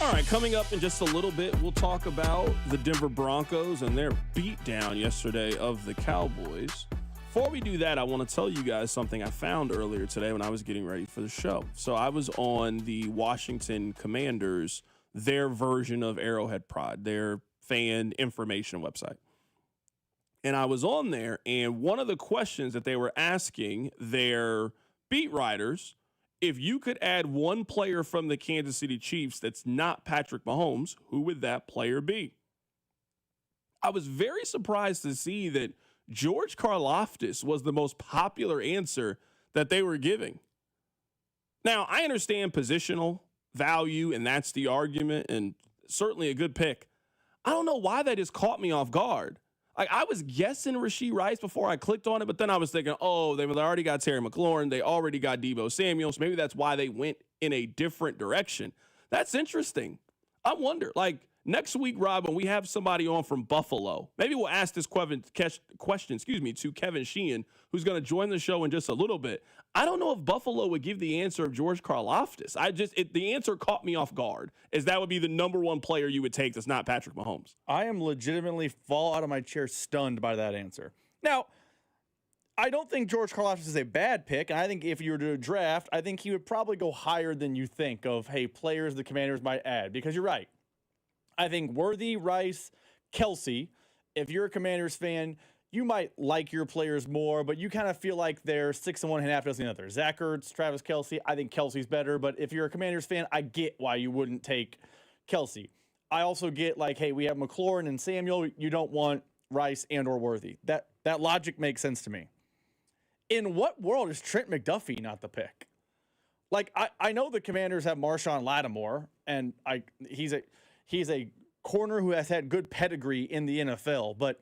All right, coming up in just a little bit, we'll talk about the Denver Broncos and their beatdown yesterday of the Cowboys. Before we do that, I want to tell you guys something I found earlier today when I was getting ready for the show. So I was on the Washington Commanders, their version of Arrowhead Pride, their fan information website. And I was on there, and one of the questions that they were asking their beat writers, if you could add one player from the Kansas City Chiefs that's not Patrick Mahomes, who would that player be? I was very surprised to see that George Karlaftis was the most popular answer that they were giving. Now, I understand positional value, and that's the argument, and certainly a good pick. I don't know why that just caught me off guard. Like, I was guessing Rashee Rice before I clicked on it, but then I was thinking, oh, they already got Terry McLaurin. They already got Deebo Samuel. So maybe that's why they went in a different direction. That's interesting. I wonder, like, next week, Rob, when we have somebody on from Buffalo, maybe we'll ask this question, to Kevin Sheehan, who's going to join the show in just a little bit. I don't know if Buffalo would give the answer of George Karlaftis. The answer caught me off guard, as that would be the number one player you would take that's not Patrick Mahomes. I am legitimately fall out of my chair stunned by that answer. Now, I don't think George Karlaftis is a bad pick, and I think if you were to draft, I think he would probably go higher than you think of, hey, players the Commanders might add, because you're right. I think Worthy, Rice, Kelsey, if you're a Commanders fan, you might like your players more, but you kind of feel like they're 6 and 1.5 dozen the other. Zach Ertz, Travis Kelsey, I think Kelsey's better, but if you're a Commanders fan, I get why you wouldn't take Kelsey. I also get like, hey, we have McLaurin and Samuel. You don't want Rice and or Worthy. That logic makes sense to me. In what world is Trent McDuffie not the pick? Like, I know the Commanders have Marshawn Lattimore, and he's a corner who has had good pedigree in the NFL, but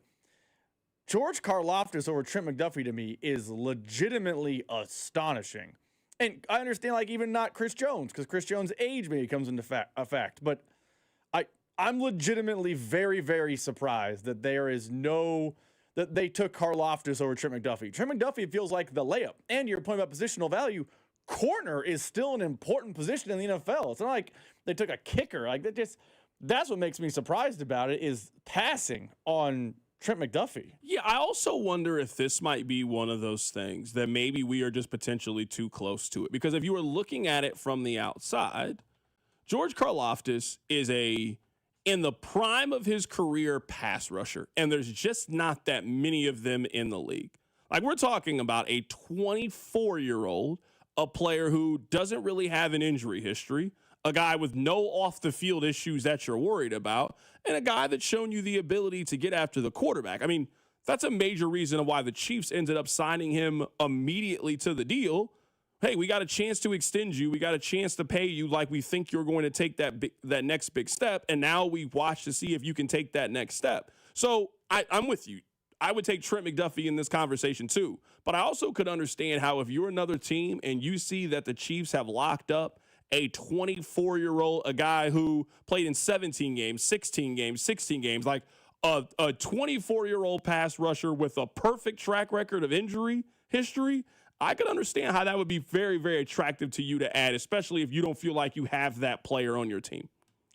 George Karlaftis over Trent McDuffie to me is legitimately astonishing. And I understand, like, even not Chris Jones, because Chris Jones' age maybe comes into fact. But I'm legitimately very, very surprised that that they took Karlaftis over Trent McDuffie. Trent McDuffie feels like the layup. And your point about positional value, corner is still an important position in the NFL. It's not like they took a kicker. Like, that's what makes me surprised about it, is passing on Trent McDuffie. Yeah, I also wonder if this might be one of those things that maybe we are just potentially too close to it. Because if you were looking at it from the outside, George Karlaftis is in the prime of his career, pass rusher. And there's just not that many of them in the league. Like, we're talking about a 24-year-old, a player who doesn't really have an injury history, a guy with no off-the-field issues that you're worried about, and a guy that's shown you the ability to get after the quarterback. I mean, that's a major reason why the Chiefs ended up signing him immediately to the deal. Hey, we got a chance to extend you. We got a chance to pay you like we think you're going to take that next big step, and now we watch to see if you can take that next step. So I'm with you. I would take Trent McDuffie in this conversation too. But I also could understand how if you're another team and you see that the Chiefs have locked up a 24-year-old, a guy who played in 17 games, 16 games, 16 games, like a 24-year-old pass rusher with a perfect track record of injury history, I could understand how that would be very, very attractive to you to add, especially if you don't feel like you have that player on your team.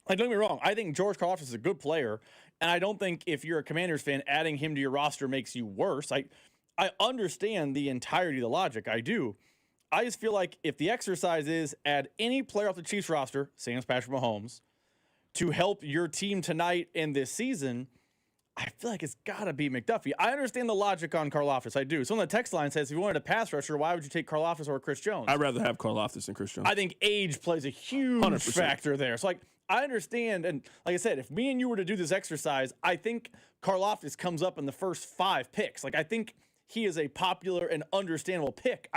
Like, don't get me wrong, I think George Karlaftis is a good player, and I don't think if you're a Commanders fan, adding him to your roster makes you worse. I understand the entirety of the logic. I do. I just feel like if the exercise is add any player off the Chiefs roster, same as Patrick Mahomes, to help your team tonight and this season, I feel like it's got to be McDuffie. I understand the logic on Karlaftis. I do. So on the text line says, if you wanted a pass rusher, why would you take Karlaftis over Chris Jones? I'd rather have Karlaftis than Chris Jones. I think age plays a huge 100%. factor there. So, like, I understand. And like I said, if me and you were to do this exercise, I think Karlaftis comes up in the first 5 picks. Like, I think he is a popular and understandable pick.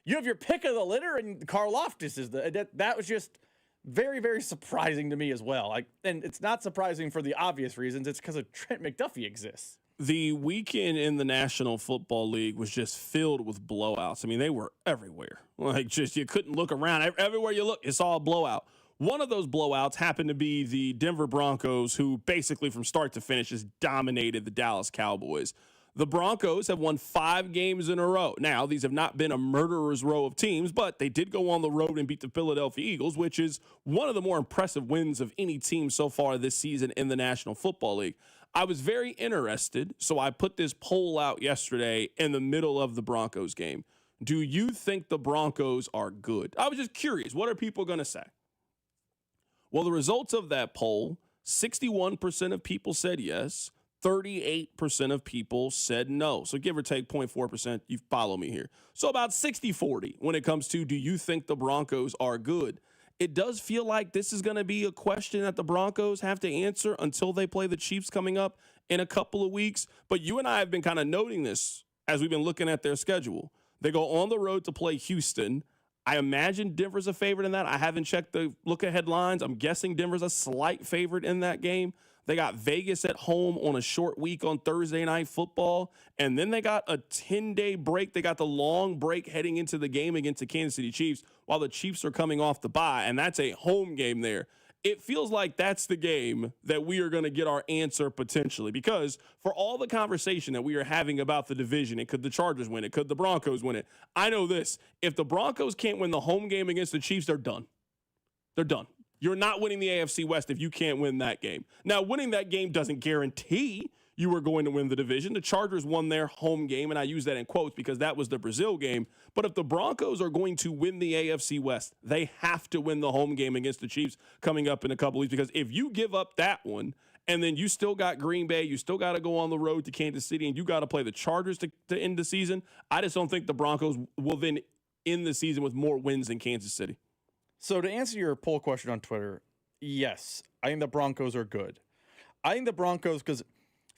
You have your pick of the litter, and Karlaftis is that was just very, very surprising to me as well. Like, and it's not surprising for the obvious reasons. It's because of Trent McDuffie exists. The weekend in the National Football League was just filled with blowouts. I mean, they were everywhere. Like, just you couldn't look around. Everywhere you look, it's all a blowout. One of those blowouts happened to be the Denver Broncos, who basically from start to finish just dominated the Dallas Cowboys. The Broncos have won 5 games in a row. Now, these have not been a murderer's row of teams, but they did go on the road and beat the Philadelphia Eagles, which is one of the more impressive wins of any team so far this season in the National Football League. I was very interested, so I put this poll out yesterday in the middle of the Broncos game. Do you think the Broncos are good? I was just curious. What are people going to say? Well, the results of that poll, 61% of people said yes. 38% of people said no. So give or take 0.4%, you follow me here. So about 60-40 when it comes to do you think the Broncos are good? It does feel like this is going to be a question that the Broncos have to answer until they play the Chiefs coming up in a couple of weeks. But you and I have been kind of noting this as we've been looking at their schedule. They go on the road to play Houston. I imagine Denver's a favorite in that. I haven't checked the look-ahead lines. I'm guessing Denver's a slight favorite in that game. They got Vegas at home on a short week on Thursday Night Football, and then they got a 10-day break. They got the long break heading into the game against the Kansas City Chiefs while the Chiefs are coming off the bye, and that's a home game there. It feels like that's the game that we are going to get our answer potentially, because for all the conversation that we are having about the division, and could the Chargers win it, could the Broncos win it, I know this. If the Broncos can't win the home game against the Chiefs, they're done. They're done. You're not winning the AFC West if you can't win that game. Now, winning that game doesn't guarantee you are going to win the division. The Chargers won their home game, and I use that in quotes because that was the Brazil game. But if the Broncos are going to win the AFC West, they have to win the home game against the Chiefs coming up in a couple weeks, because if you give up that one and then you still got Green Bay, you still got to go on the road to Kansas City, and you got to play the Chargers to end the season, I just don't think the Broncos will then end the season with more wins than Kansas City. So to answer your poll question on Twitter, yes, I think the Broncos are good. I think the Broncos, because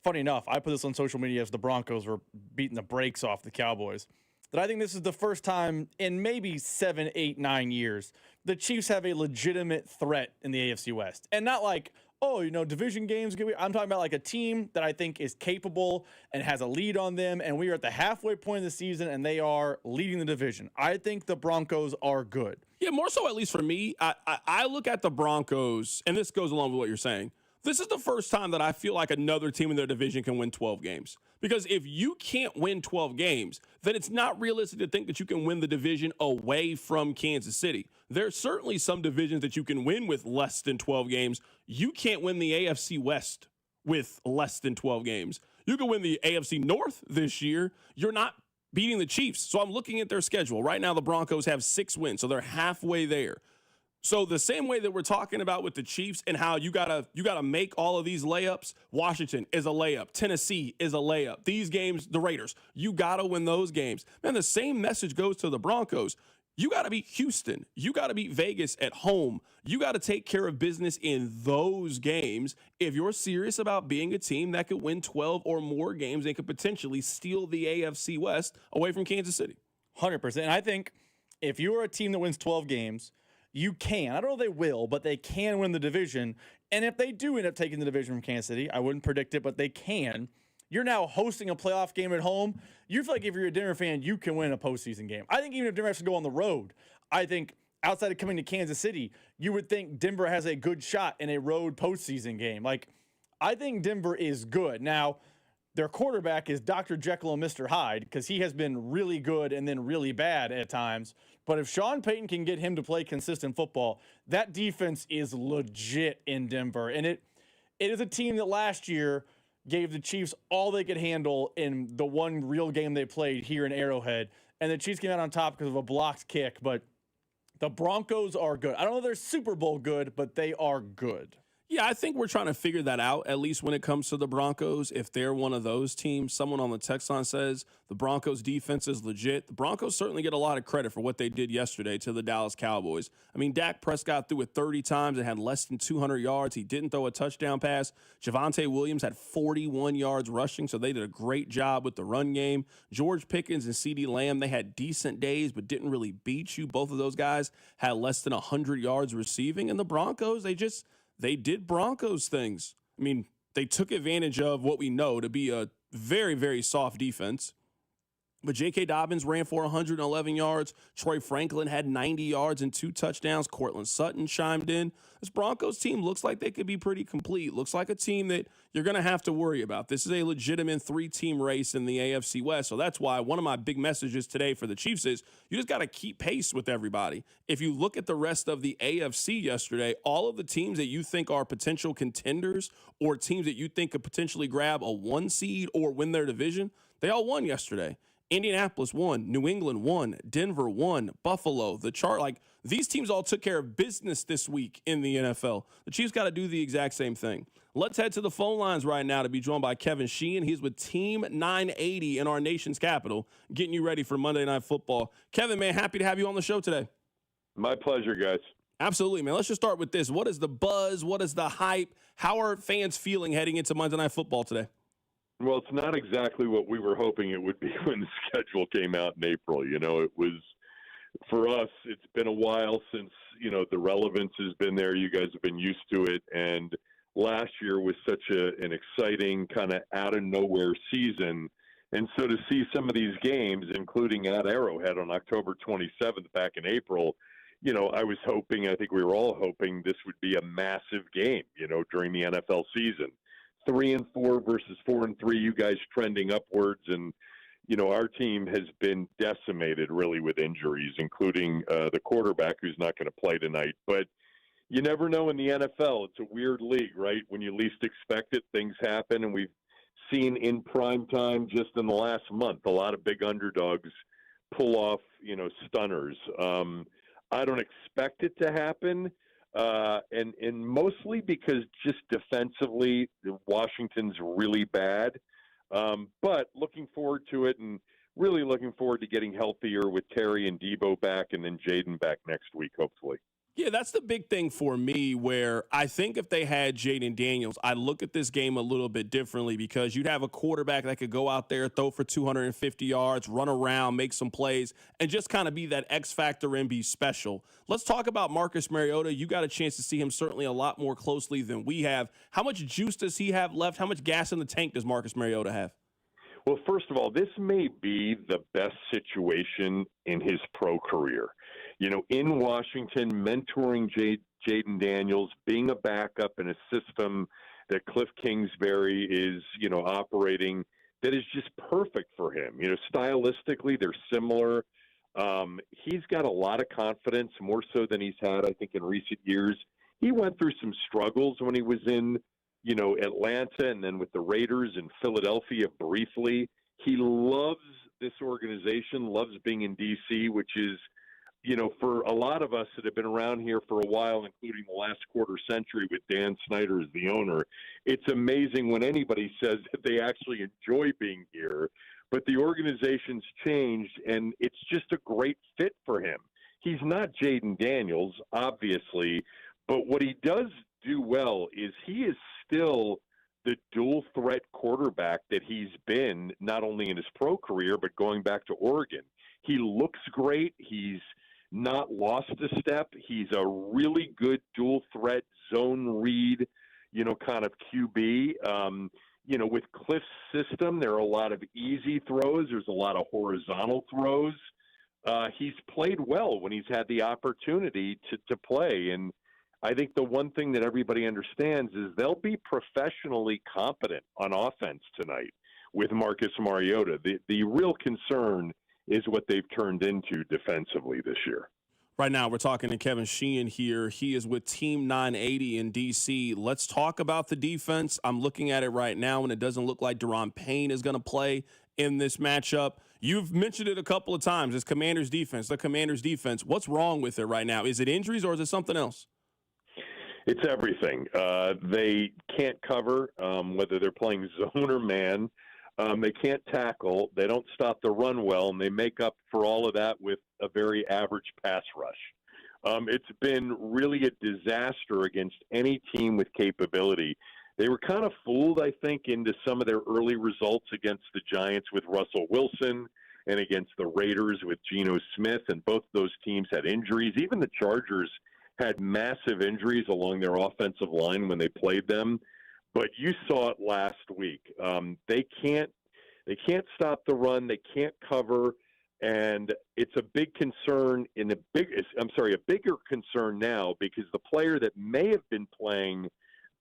funny enough, I put this on social media as the Broncos were beating the brakes off the Cowboys, that I think this is the first time in maybe 7, 8, 9 years the Chiefs have a legitimate threat in the AFC West. And not like, oh, division games. I'm talking about like a team that I think is capable and has a lead on them, and we are at the halfway point of the season, and they are leading the division. I think the Broncos are good. Yeah, more so at least for me. I look at the Broncos, and this goes along with what you're saying. This is the first time that I feel like another team in their division can win 12 games. Because if you can't win 12 games, then it's not realistic to think that you can win the division away from Kansas City. There's certainly some divisions that you can win with less than 12 games. You can't win the AFC West with less than 12 games. You can win the AFC North this year. You're not beating the Chiefs. So I'm looking at their schedule. Right now, the Broncos have 6 wins, so they're halfway there. So the same way that we're talking about with the Chiefs and how you gotta make all of these layups, Washington is a layup. Tennessee is a layup. These games, the Raiders, you gotta win those games. Man, the same message goes to the Broncos. You gotta beat Houston. You gotta beat Vegas at home. You gotta take care of business in those games if you're serious about being a team that could win 12 or more games and could potentially steal the AFC West away from Kansas City. 100%. And I think if you're a team that wins 12 games, you can. I don't know if they will, but they can win the division. And if they do end up taking the division from Kansas City, I wouldn't predict it, but they can. You're now hosting a playoff game at home. You feel like if you're a Denver fan, you can win a postseason game. I think even if Denver has to go on the road, I think outside of coming to Kansas City, you would think Denver has a good shot in a road postseason game. Like, I think Denver is good. Now, their quarterback is Dr. Jekyll and Mr. Hyde because he has been really good and then really bad at times. But if Sean Payton can get him to play consistent football, that defense is legit in Denver. And it is a team that last year gave the Chiefs all they could handle in the one real game they played here in Arrowhead. And the Chiefs came out on top because of a blocked kick. But the Broncos are good. I don't know if they're Super Bowl good, but they are good. Yeah, I think we're trying to figure that out, at least when it comes to the Broncos. If they're one of those teams, someone on the text line says the Broncos defense is legit. The Broncos certainly get a lot of credit for what they did yesterday to the Dallas Cowboys. I mean, Dak Prescott threw it 30 times and had less than 200 yards. He didn't throw a touchdown pass. Javonte Williams had 41 yards rushing, so they did a great job with the run game. George Pickens and CeeDee Lamb, they had decent days but didn't really beat you. Both of those guys had less than 100 yards receiving. And the Broncos, they did Broncos things. I mean, they took advantage of what we know to be a very, very soft defense. But J.K. Dobbins ran for 111 yards. Troy Franklin had 90 yards and 2 touchdowns. Cortland Sutton chimed in. This Broncos team looks like they could be pretty complete. Looks like a team that you're going to have to worry about. This is a legitimate 3-team race in the AFC West. So that's why one of my big messages today for the Chiefs is you just got to keep pace with everybody. If you look at the rest of the AFC yesterday, all of the teams that you think are potential contenders or teams that you think could potentially grab a 1 seed or win their division, they all won yesterday. Indianapolis won, New England won, Denver won, Buffalo, these teams all took care of business this week in the NFL. The Chiefs got to do the exact same thing. Let's head to the phone lines right now to be joined by Kevin Sheehan. He's with Team 980 in our nation's capital, getting you ready for Monday Night Football. Kevin, man, happy to have you on the show today. My pleasure, guys. Absolutely, man. Let's just start with this. What is the buzz? What is the hype? How are fans feeling heading into Monday Night Football today? Well, it's not exactly what we were hoping it would be when the schedule came out in April. You know, it was, for us, it's been a while since, the relevance has been there. You guys have been used to it. And last year was such an exciting kind of out-of-nowhere season. And so to see some of these games, including at Arrowhead on October 27th back in April, I was hoping, I think we were all hoping this would be a massive game, during the NFL season. 3-4 versus 4-3, you guys trending upwards. And, our team has been decimated really with injuries, including the quarterback who's not going to play tonight. But you never know in the NFL. It's a weird league, right? When you least expect it, things happen. And we've seen in prime time just in the last month, a lot of big underdogs pull off, stunners. I don't expect it to happen. And mostly because just defensively, Washington's really bad. But looking forward to it and really looking forward to getting healthier with Terry and Debo back and then Jaden back next week, hopefully. Yeah, that's the big thing for me where I think if they had Jaden Daniels, I'd look at this game a little bit differently because you'd have a quarterback that could go out there, throw for 250 yards, run around, make some plays, and just kind of be that X factor and be special. Let's talk about Marcus Mariota. You got a chance to see him certainly a lot more closely than we have. How much juice does he have left? How much gas in the tank does Marcus Mariota have? Well, first of all, this may be the best situation in his pro career. In Washington, mentoring Jaden Daniels, being a backup in a system that Cliff Kingsbury is, operating, that is just perfect for him. Stylistically, they're similar. He's got a lot of confidence, more so than he's had, I think, in recent years. He went through some struggles when he was in, Atlanta and then with the Raiders in Philadelphia briefly. He loves this organization, loves being in D.C., which is, for a lot of us that have been around here for a while, including the last quarter century with Dan Snyder as the owner, it's amazing when anybody says that they actually enjoy being here. But the organization's changed, and it's just a great fit for him. He's not Jaden Daniels, obviously, but what he does do well is he is still the dual threat quarterback that he's been not only in his pro career, but going back to Oregon. He looks great. He's not lost a step. He's a really good dual threat zone read, kind of QB. With Cliff's system, there are a lot of easy throws. There's a lot of horizontal throws. He's played well when he's had the opportunity to play. And I think the one thing that everybody understands is they'll be professionally competent on offense tonight with Marcus Mariota. The real concern is what they've turned into defensively this year. Right now, we're talking to Kevin Sheehan here. He is with Team 980 in D.C. Let's talk about the defense. I'm looking at it right now, and it doesn't look like Daron Payne is going to play in this matchup. You've mentioned it a couple of times. It's Commanders' defense, the Commanders' defense. What's wrong with it right now? Is it injuries or is it something else? It's everything. They can't cover, whether they're playing zone or man. They can't tackle. They don't stop the run well, and they make up for all of that with a very average pass rush. It's been really a disaster against any team with capability. They were kind of fooled, I think, into some of their early results against the Giants with Russell Wilson and against the Raiders with Geno Smith, and both those teams had injuries. Even the Chargers had massive injuries along their offensive line when they played them. But you saw it last week. They can't They can't stop the run. They can't cover. And it's a big concern a bigger concern now because the player that may have been playing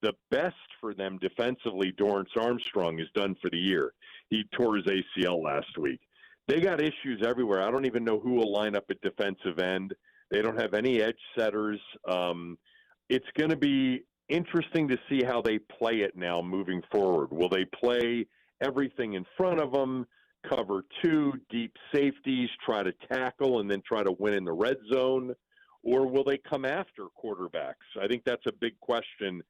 the best for them defensively, Dorrance Armstrong, is done for the year. He tore his ACL last week. They got issues everywhere. I don't even know who will line up at defensive end. They don't have any edge setters. It's going to be interesting to see how they play it now moving forward. Will they play everything in front of them, cover two, deep safeties, try to tackle, and then try to win in the red zone? Or will they come after quarterbacks? I think that's a big question.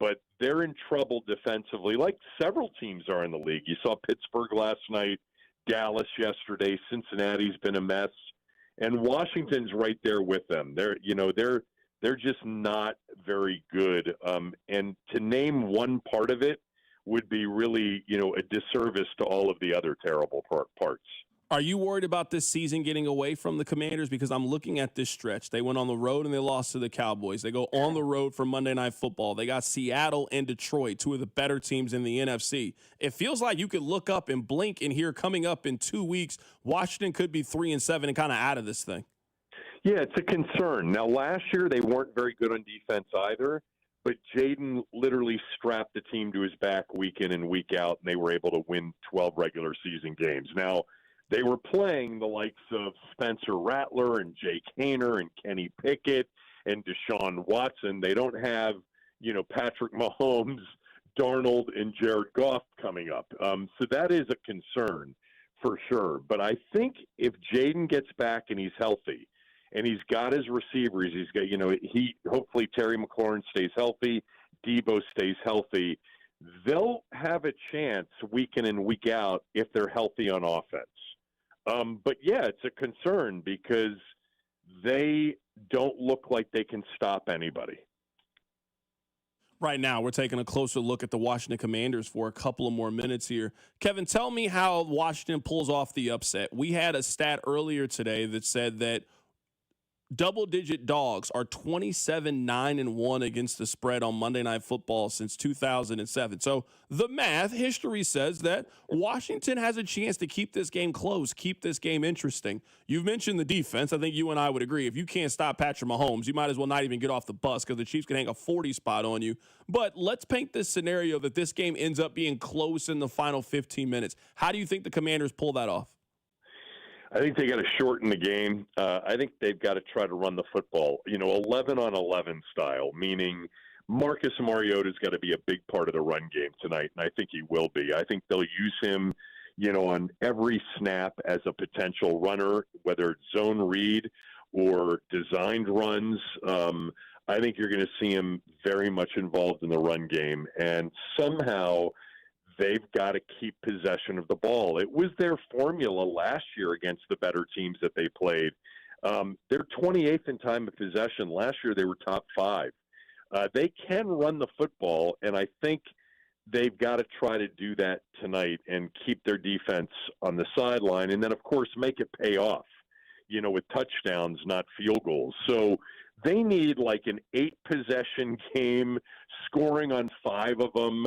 But they're in trouble defensively, like several teams are in the league. You saw Pittsburgh last night, Dallas yesterday, Cincinnati's been a mess, and Washington's right there with them. They're just not very good. And to name one part of it would be really, a disservice to all of the other terrible parts. Are you worried about this season getting away from the Commanders? Because I'm looking at this stretch. They went on the road and they lost to the Cowboys. They go on the road for Monday Night Football. They got Seattle and Detroit, two of the better teams in the NFC. It feels like you could look up and blink and hear coming up in 2 weeks, Washington could be 3-7 and kind of out of this thing. Yeah, it's a concern. Now, last year they weren't very good on defense either, but Jaden literally strapped the team to his back week in and week out, and they were able to win 12 regular season games. Now, they were playing the likes of Spencer Rattler and Jake Haener and Kenny Pickett and Deshaun Watson. They don't have, Patrick Mahomes, Darnold, and Jared Goff coming up. So that is a concern for sure. But I think if Jaden gets back and he's healthy and he's got his receivers, he's got, hopefully Terry McLaurin stays healthy, Debo stays healthy, they'll have a chance week in and week out if they're healthy on offense. But, yeah, it's a concern because they don't look like they can stop anybody. Right now, we're taking a closer look at the Washington Commanders for a couple of more minutes here. Kevin, tell me how Washington pulls off the upset. We had a stat earlier today that said that double-digit dogs are 27-9-1 against the spread on Monday Night Football since 2007. So the math, history says that Washington has a chance to keep this game close, keep this game interesting. You've mentioned the defense. I think you and I would agree. If you can't stop Patrick Mahomes, you might as well not even get off the bus because the Chiefs can hang a 40 spot on you. But let's paint this scenario that this game ends up being close in the final 15 minutes. How do you think the Commanders pull that off? I think they got to shorten the game. I think they've got to try to run the football, 11-on-11 style, meaning Marcus Mariota's got to be a big part of the run game tonight, and I think he will be. I think they'll use him, on every snap as a potential runner, whether it's zone read or designed runs. I think you're going to see him very much involved in the run game, and somehow they've got to keep possession of the ball. It was their formula last year against the better teams that they played. They're 28th in time of possession. Last year they were top 5. They can run the football, and I think they've got to try to do that tonight and keep their defense on the sideline and then, of course, make it pay off, with touchdowns, not field goals. So they need like an 8-possession game, scoring on 5 of them,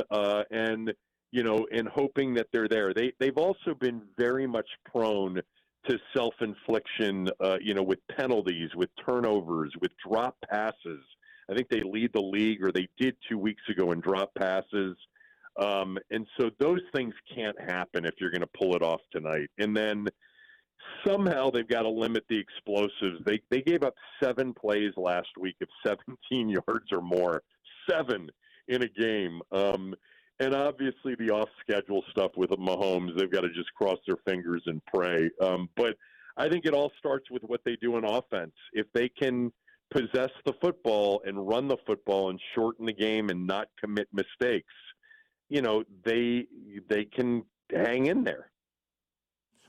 and hoping that they're there. They've also been very much prone to self-infliction, with penalties, with turnovers, with drop passes. I think they lead the league, or they did 2 weeks ago, in drop passes. And so those things can't happen if you're going to pull it off tonight. And then somehow they've got to limit the explosives. They gave up 7 plays last week of 17 yards or more, 7 in a game. And obviously the off-schedule stuff with Mahomes, they've got to just cross their fingers and pray. But I think it all starts with what they do in offense. If they can possess the football and run the football and shorten the game and not commit mistakes, they can hang in there.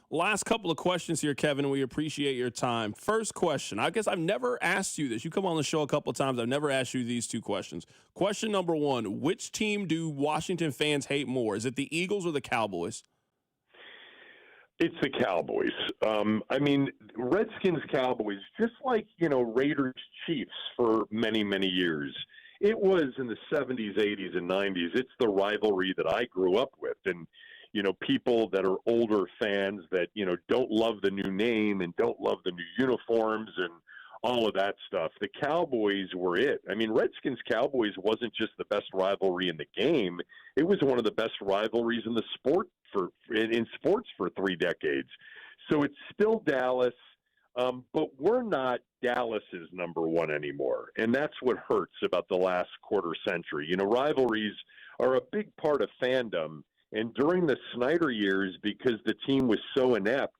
Last couple of questions here, Kevin. We appreciate your time. First question. I guess I've never asked you this. You come on the show a couple of times. I've never asked you these 2 questions. Question number 1, which team do Washington fans hate more? Is it the Eagles or the Cowboys? It's the Cowboys. Redskins-Cowboys, just like, Raiders-Chiefs for many, many years. It was in the 70s, 80s, and 90s. It's the rivalry that I grew up with. And, people that are older fans that, don't love the new name and don't love the new uniforms and all of that stuff. The Cowboys were it. I mean, Redskins-Cowboys wasn't just the best rivalry in the game. It was one of the best rivalries in the in sports for 3 decades. So it's still Dallas, but we're not Dallas's number one anymore. And that's what hurts about the last quarter century. Rivalries are a big part of fandom. And during the Snyder years, because the team was so inept,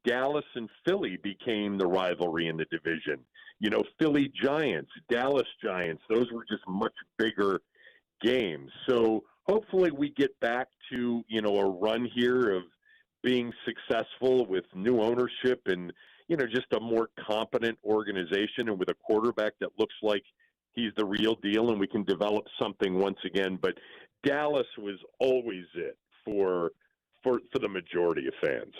Dallas and Philly became the rivalry in the division. Philly Giants, Dallas Giants, those were just much bigger games. So hopefully we get back to, a run here of being successful with new ownership and, just a more competent organization and with a quarterback that looks like he's the real deal and we can develop something once again. But Dallas was always it for the majority of fans.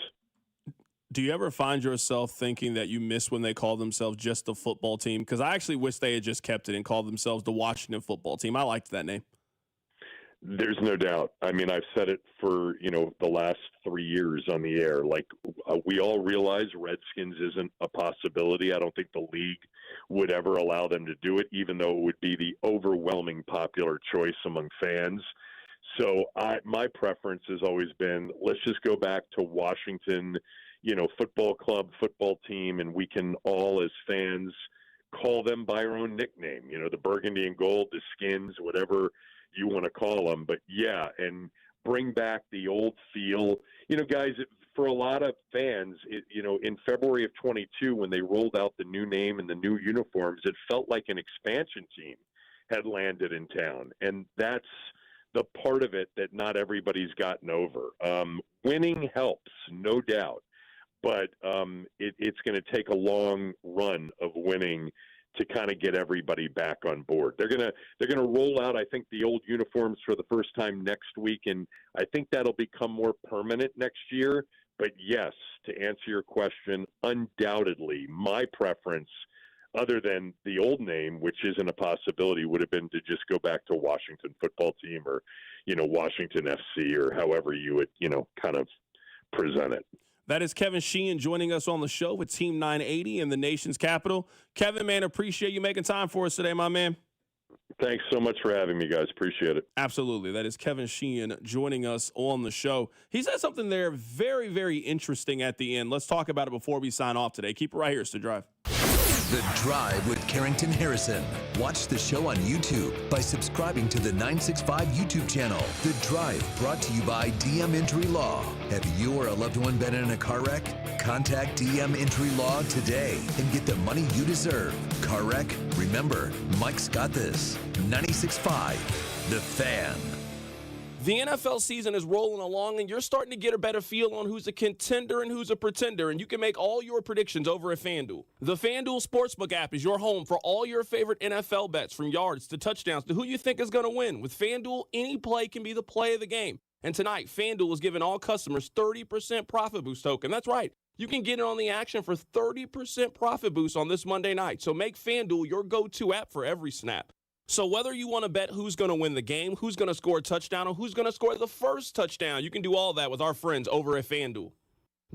Do you ever find yourself thinking that you miss when they call themselves just the football team? Because I actually wish they had just kept it and called themselves the Washington football team. I liked that name. There's no doubt. I mean, I've said it for, the last 3 years on the air. Like, we all realize Redskins isn't a possibility. I don't think the league would ever allow them to do it, even though it would be the overwhelming popular choice among fans. So my preference has always been, let's just go back to Washington, football club, football team, and we can all as fans call them by our own nickname, the burgundy and gold, the skins, whatever you want to call them. But yeah, and bring back the old feel. Guys, for a lot of fans, in February of 22, when they rolled out the new name and the new uniforms, it felt like an expansion team had landed in town. And that's the part of it that not everybody's gotten over. Winning helps, no doubt. But it's going to take a long run of winning to kind of get everybody back on board. They're going to roll out, I think, the old uniforms for the first time next week, and I think that'll become more permanent next year. But yes, to answer your question, undoubtedly, my preference, other than the old name, which isn't a possibility, would have been to just go back to Washington football team or, Washington FC or however you would, kind of present it. That is Kevin Sheehan joining us on the show with Team 980 in the nation's capital. Kevin, man, appreciate you making time for us today, my man. Thanks so much for having me, guys. Appreciate it. Absolutely. That is Kevin Sheehan joining us on the show. He said something there very, very interesting at the end. Let's talk about it before we sign off today. Keep it right here. It's The Drive. The Drive with Carrington Harrison. Watch the show on YouTube by subscribing to the 965 YouTube channel. The Drive, brought to you by DM Entry Law. Have you or a loved one been in a car wreck? Contact DM Entry Law today and get the money you deserve. Car wreck? Remember, Mike's got this. 96.5, The Fan. The NFL season is rolling along, and you're starting to get a better feel on who's a contender and who's a pretender, and you can make all your predictions over at FanDuel. The FanDuel Sportsbook app is your home for all your favorite NFL bets, from yards to touchdowns to who you think is going to win. With FanDuel, any play can be the play of the game. And tonight, FanDuel is giving all customers 30% profit boost token. That's right. You can get in on the action for 30% profit boost on this Monday night. So make FanDuel your go-to app for every snap. So whether you want to bet who's going to win the game, who's going to score a touchdown, or who's going to score the first touchdown, you can do all that with our friends over at FanDuel.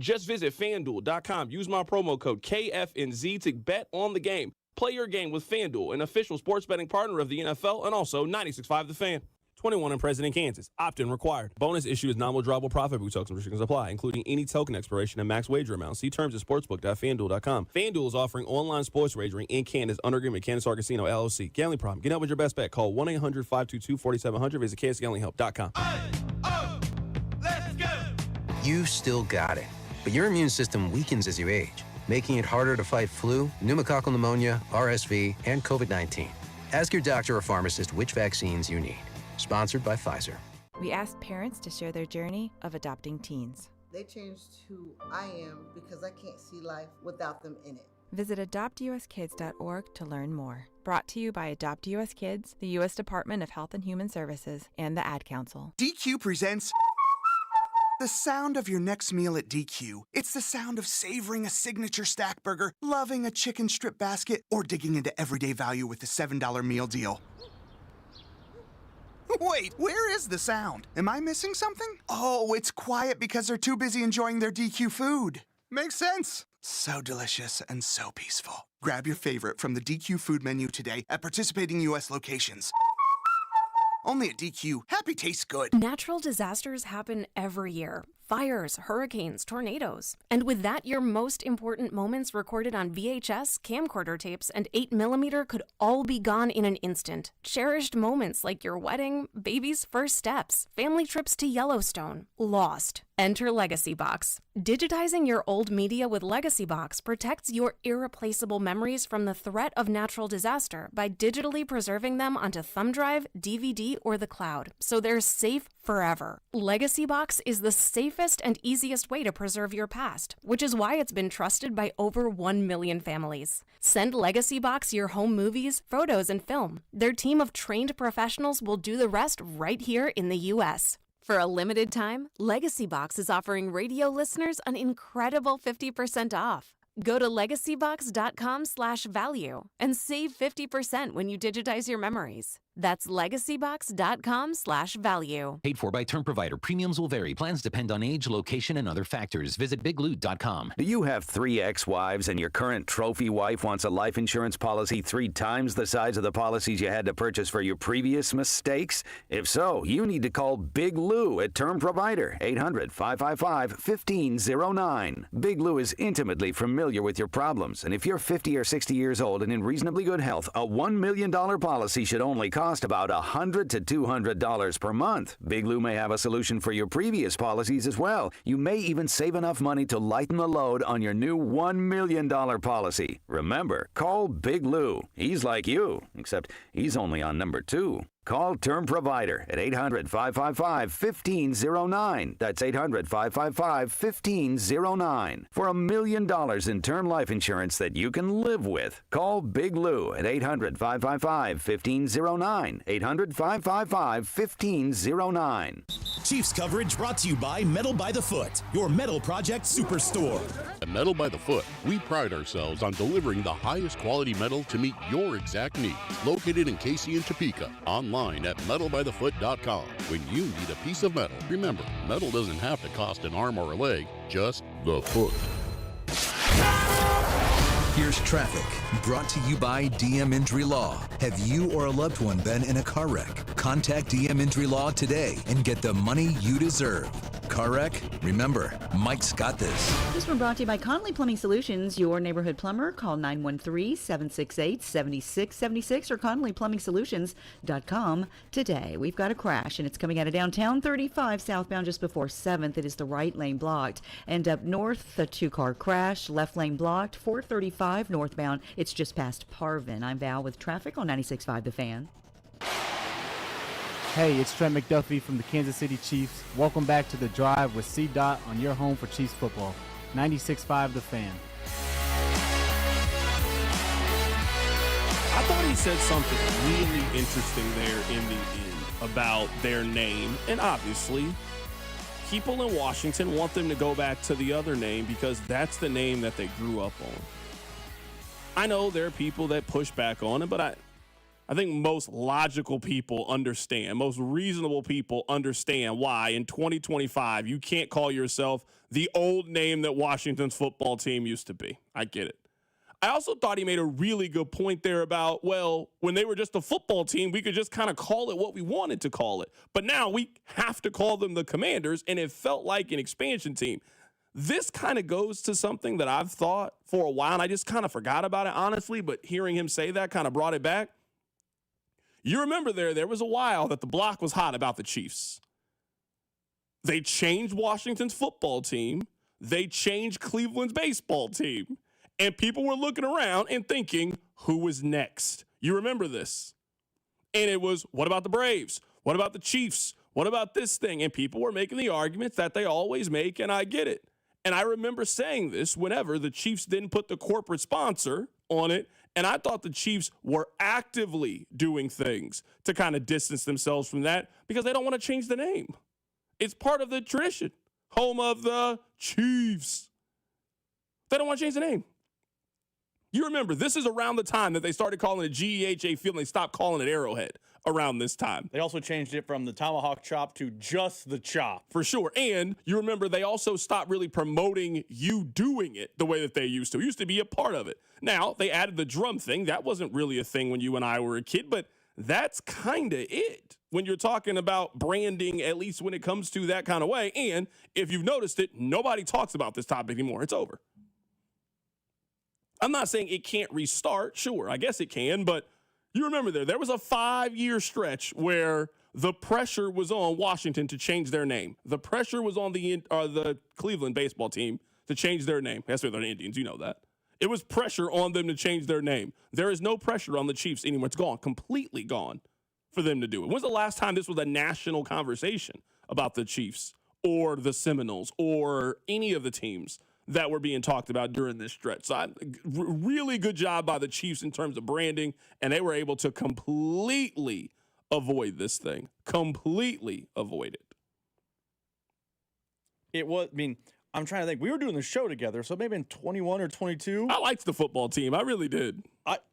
Just visit FanDuel.com. Use my promo code KFNZ to bet on the game. Play your game with FanDuel, an official sports betting partner of the NFL, and also 96.5 The Fan. 21 and present in Kansas. Opt-in required. Bonus issue is non-withdrawable profit boost tokens. Restrictions apply, including any token expiration and max wager amount. See terms at sportsbook.fanduel.com. FanDuel is offering online sports wagering in Kansas under agreement with Kansas Casino LLC. Gambling problem? Get out with your best bet. Call 1-800-522-4700. Visit kansasgamblinghelp.com. Let's go! You've still got it, but your immune system weakens as you age, making it harder to fight flu, pneumococcal pneumonia, RSV, and COVID-19. Ask your doctor or pharmacist which vaccines you need. Sponsored by Pfizer. We asked parents to share their journey of adopting teens. They changed who I am because I can't see life without them in it. Visit adoptuskids.org to learn more. Brought to you by Adopt US Kids, the U.S. Department of Health and Human Services, and the Ad Council. DQ presents the sound of your next meal at DQ. It's the sound of savoring a signature stack burger, loving a chicken strip basket, or digging into everyday value with the $7 meal deal. Wait, where is the sound? Am I missing something? Oh, it's quiet because they're too busy enjoying their DQ food. Makes sense. So delicious and so peaceful. Grab your favorite from the DQ food menu today at participating U.S. locations. Only at DQ. Happy tastes good. Natural disasters happen every year. Fires, hurricanes, tornadoes. And with that, your most important moments recorded on VHS, camcorder tapes, and 8mm could all be gone in an instant. Cherished moments like your wedding, baby's first steps, family trips to Yellowstone. Lost. Enter Legacy Box. Digitizing your old media with Legacy Box protects your irreplaceable memories from the threat of natural disaster by digitally preserving them onto thumb drive, DVD, or the cloud, so they're safe forever. Legacy Box is the safest and easiest way to preserve your past, which is why it's been trusted by over 1 million families. Send Legacy Box your home movies, photos, and film. Their team of trained professionals will do the rest right here in the U.S. For a limited time, Legacy Box is offering radio listeners an incredible 50% off. Go to legacybox.com/value and save 50% when you digitize your memories. That's legacybox.com/value. Paid for by term provider. Premiums will vary. Plans depend on age, location, and other factors. Visit bigloot.com. Do you have 3 ex-wives and your current trophy wife wants a life insurance policy 3 times the size of the policies you had to purchase for your previous mistakes? If so, you need to call Big Lou at Term Provider, 800-555-1509. Big Lou is intimately familiar with your problems, and if you're 50 or 60 years old and in reasonably good health, a $1 million policy should only cost about $100 to $200 per month. Big Lou may have a solution for your previous policies as well. You may even save enough money to lighten the load on your new $1 million policy. Remember, call Big Lou. He's like you, except he's only on number 2. Call Term Provider at 800-555-1509. That's 800-555-1509. For $1 million in term life insurance that you can live with. Call Big Lou at 800-555-1509. 800-555-1509. Chiefs coverage brought to you by Metal by the Foot, your metal project superstore. At Metal by the Foot, we pride ourselves on delivering the highest quality metal to meet your exact needs. Located in Casey and Topeka, online at metalbythefoot.com. When you need a piece of metal, remember, metal doesn't have to cost an arm or a leg, just the foot. Here's traffic, brought to you by DM Injury Law. Have you or a loved one been in a car wreck? Contact DM Injury Law today and get the money you deserve. Car wreck? Remember, Mike's got this. This one brought to you by Conley Plumbing Solutions, your neighborhood plumber. Call 913-768-7676 or ConleyPlumbingSolutions.com today. We've got a crash, and it's coming out of downtown 35 southbound just before 7th. It is the right lane blocked. And up north, a 2-car crash, left lane blocked, 435 northbound. It's just past Parvin. I'm Val with traffic on 96.5 The Fan. Hey, it's Trent McDuffie from the Kansas City Chiefs. Welcome back to The Drive with C-Dot on your home for Chiefs football. 96.5 The Fan. I thought he said something really interesting there in the end about their name. And obviously, people in Washington want them to go back to the other name because that's the name that they grew up on. I know there are people that push back on it, but I think most logical people understand, most reasonable people understand why in 2025 you can't call yourself the old name that Washington's football team used to be. I get it. I also thought he made a really good point there about, well, when they were just a football team, we could just kind of call it what we wanted to call it. But now we have to call them the Commanders, and it felt like an expansion team. This kind of goes to something that I've thought for a while, and I just kind of forgot about it, honestly, but hearing him say that kind of brought it back. You remember there was a while that the block was hot about the Chiefs. They changed Washington's football team. They changed Cleveland's baseball team. And people were looking around and thinking, who was next? You remember this. And it was, what about the Braves? What about the Chiefs? What about this thing? And people were making the arguments that they always make, and I get it. And I remember saying this whenever the Chiefs didn't put the corporate sponsor on it. And I thought the Chiefs were actively doing things to kind of distance themselves from that because they don't want to change the name. It's part of the tradition. Home of the Chiefs. They don't want to change the name. You remember, this is around the time that they started calling it GEHA Field and they stopped calling it Arrowhead. around this time. They also changed it from the tomahawk chop to just the chop. For sure. And you remember they also stopped really promoting you doing it the way that they used to. It used to be a part of it. Now, they added the drum thing. That wasn't really a thing when you and I were a kid, but that's kind of it when you're talking about branding, at least when it comes to that kind of way. And if you've noticed it, nobody talks about this topic anymore. It's over. I'm not saying it can't restart. Sure, I guess it can, but you remember there was a 5-year stretch where the pressure was on Washington to change their name. The pressure was on the Cleveland baseball team to change their name. That's why they're the Indians. You know that. It was pressure on them to change their name. There is no pressure on the Chiefs anymore. It's gone, completely gone for them to do it. When's the last time this was a national conversation about the Chiefs or the Seminoles or any of the teams that were being talked about during this stretch? So really good job by the Chiefs in terms of branding, and they were able to completely avoid this thing. Completely avoid it. It was, I'm trying to think. We were doing the show together, so maybe in 21 or 22. I liked the football team. I really did.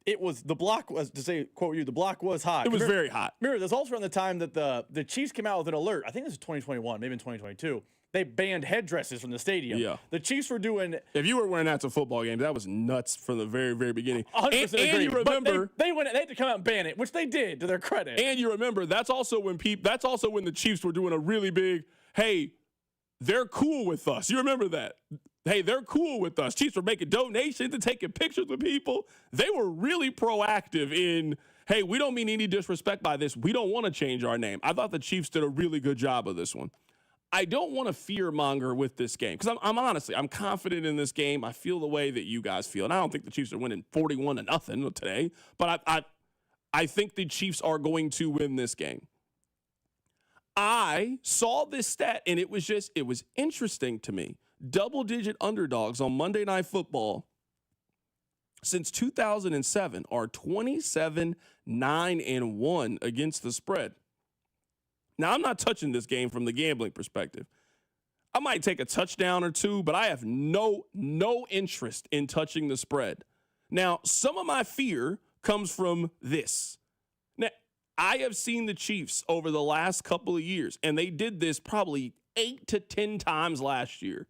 The block was, to say, quote you, the block was hot. It was very hot. Remember, there's also around the time that the Chiefs came out with an alert. I think this was 2021, maybe in 2022. They banned headdresses from the stadium. Yeah. The Chiefs were doing... If you were wearing that to football games, that was nuts from the very, very beginning. 100% agree. And you remember... They had to come out and ban it, which they did, to their credit. And you remember, that's also when the Chiefs were doing a really big, hey, they're cool with us. You remember that? Hey, they're cool with us. Chiefs were making donations and taking pictures with people. They were really proactive in, hey, we don't mean any disrespect by this. We don't want to change our name. I thought the Chiefs did a really good job of this one. I don't want to fear-monger with this game because I'm confident in this game. I feel the way that you guys feel. And I don't think the Chiefs are winning 41-0 today, but I think the Chiefs are going to win this game. I saw this stat, and it was interesting to me. Double-digit underdogs on Monday Night Football since 2007 are 27-9-1 against the spread. Now, I'm not touching this game from the gambling perspective. I might take a touchdown or two, but I have no interest in touching the spread. Now, some of my fear comes from this. Now, I have seen the Chiefs over the last couple of years, and they did this probably 8 to 10 times last year.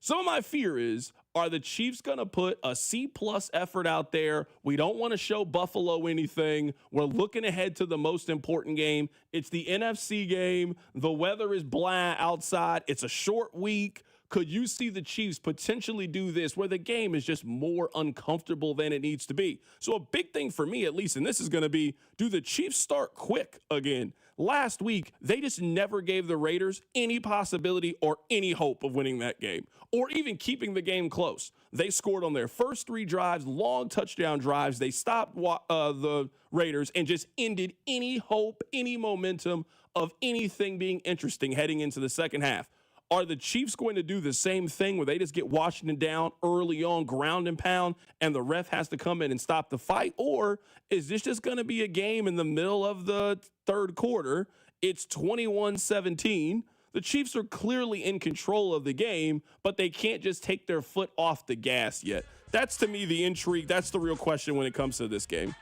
Some of my fear is, are the Chiefs going to put a C-plus effort out there? We don't want to show Buffalo anything. We're looking ahead to the most important game. It's the NFC game. The weather is blah outside. It's a short week. Could you see the Chiefs potentially do this where the game is just more uncomfortable than it needs to be? So a big thing for me, at least, and this is going to be, do the Chiefs start quick again? Last week, they just never gave the Raiders any possibility or any hope of winning that game or even keeping the game close. They scored on their first 3 drives, long touchdown drives. They stopped the Raiders and just ended any hope, any momentum of anything being interesting heading into the second half. Are the Chiefs going to do the same thing where they just get Washington down early on, ground and pound, and the ref has to come in and stop the fight? Or is this just going to be a game in the middle of the third quarter? It's 21-17. The Chiefs are clearly in control of the game, but they can't just take their foot off the gas yet. That's, to me, the intrigue. That's the real question when it comes to this game.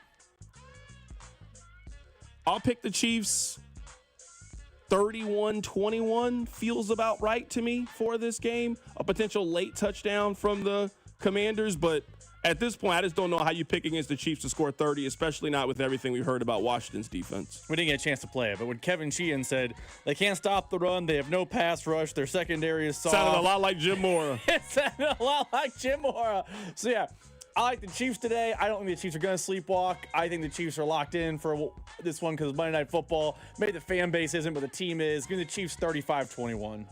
I'll pick the Chiefs. 31-21 feels about right to me for this game. A potential late touchdown from the Commanders, but at this point, I just don't know how you pick against the Chiefs to score 30, especially not with everything we've heard about Washington's defense. We didn't get a chance to play it, but when Kevin Sheehan said they can't stop the run, they have no pass rush, their secondary is soft. Sounded a lot like Jim Mora. It sounded a lot like Jim Mora. So, yeah. I like the Chiefs today. I don't think the Chiefs are going to sleepwalk. I think the Chiefs are locked in for this one because it's Monday Night Football. Maybe the fan base isn't, but the team is. Give me the Chiefs 35-21.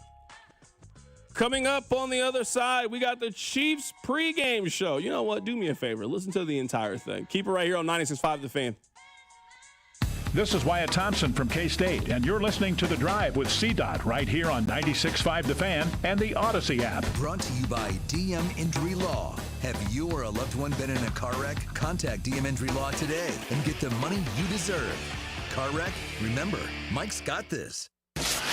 Coming up on the other side, we got the Chiefs pregame show. You know what? Do me a favor. Listen to the entire thing. Keep it right here on 96.5 The Fan. This is Wyatt Thompson from K-State, and you're listening to The Drive with CDOT right here on 96.5 The Fan and the Odyssey app. Brought to you by DM Injury Law. Have you or a loved one been in a car wreck? Contact DM Injury Law today and get the money you deserve. Car wreck? Remember, Mike's got this.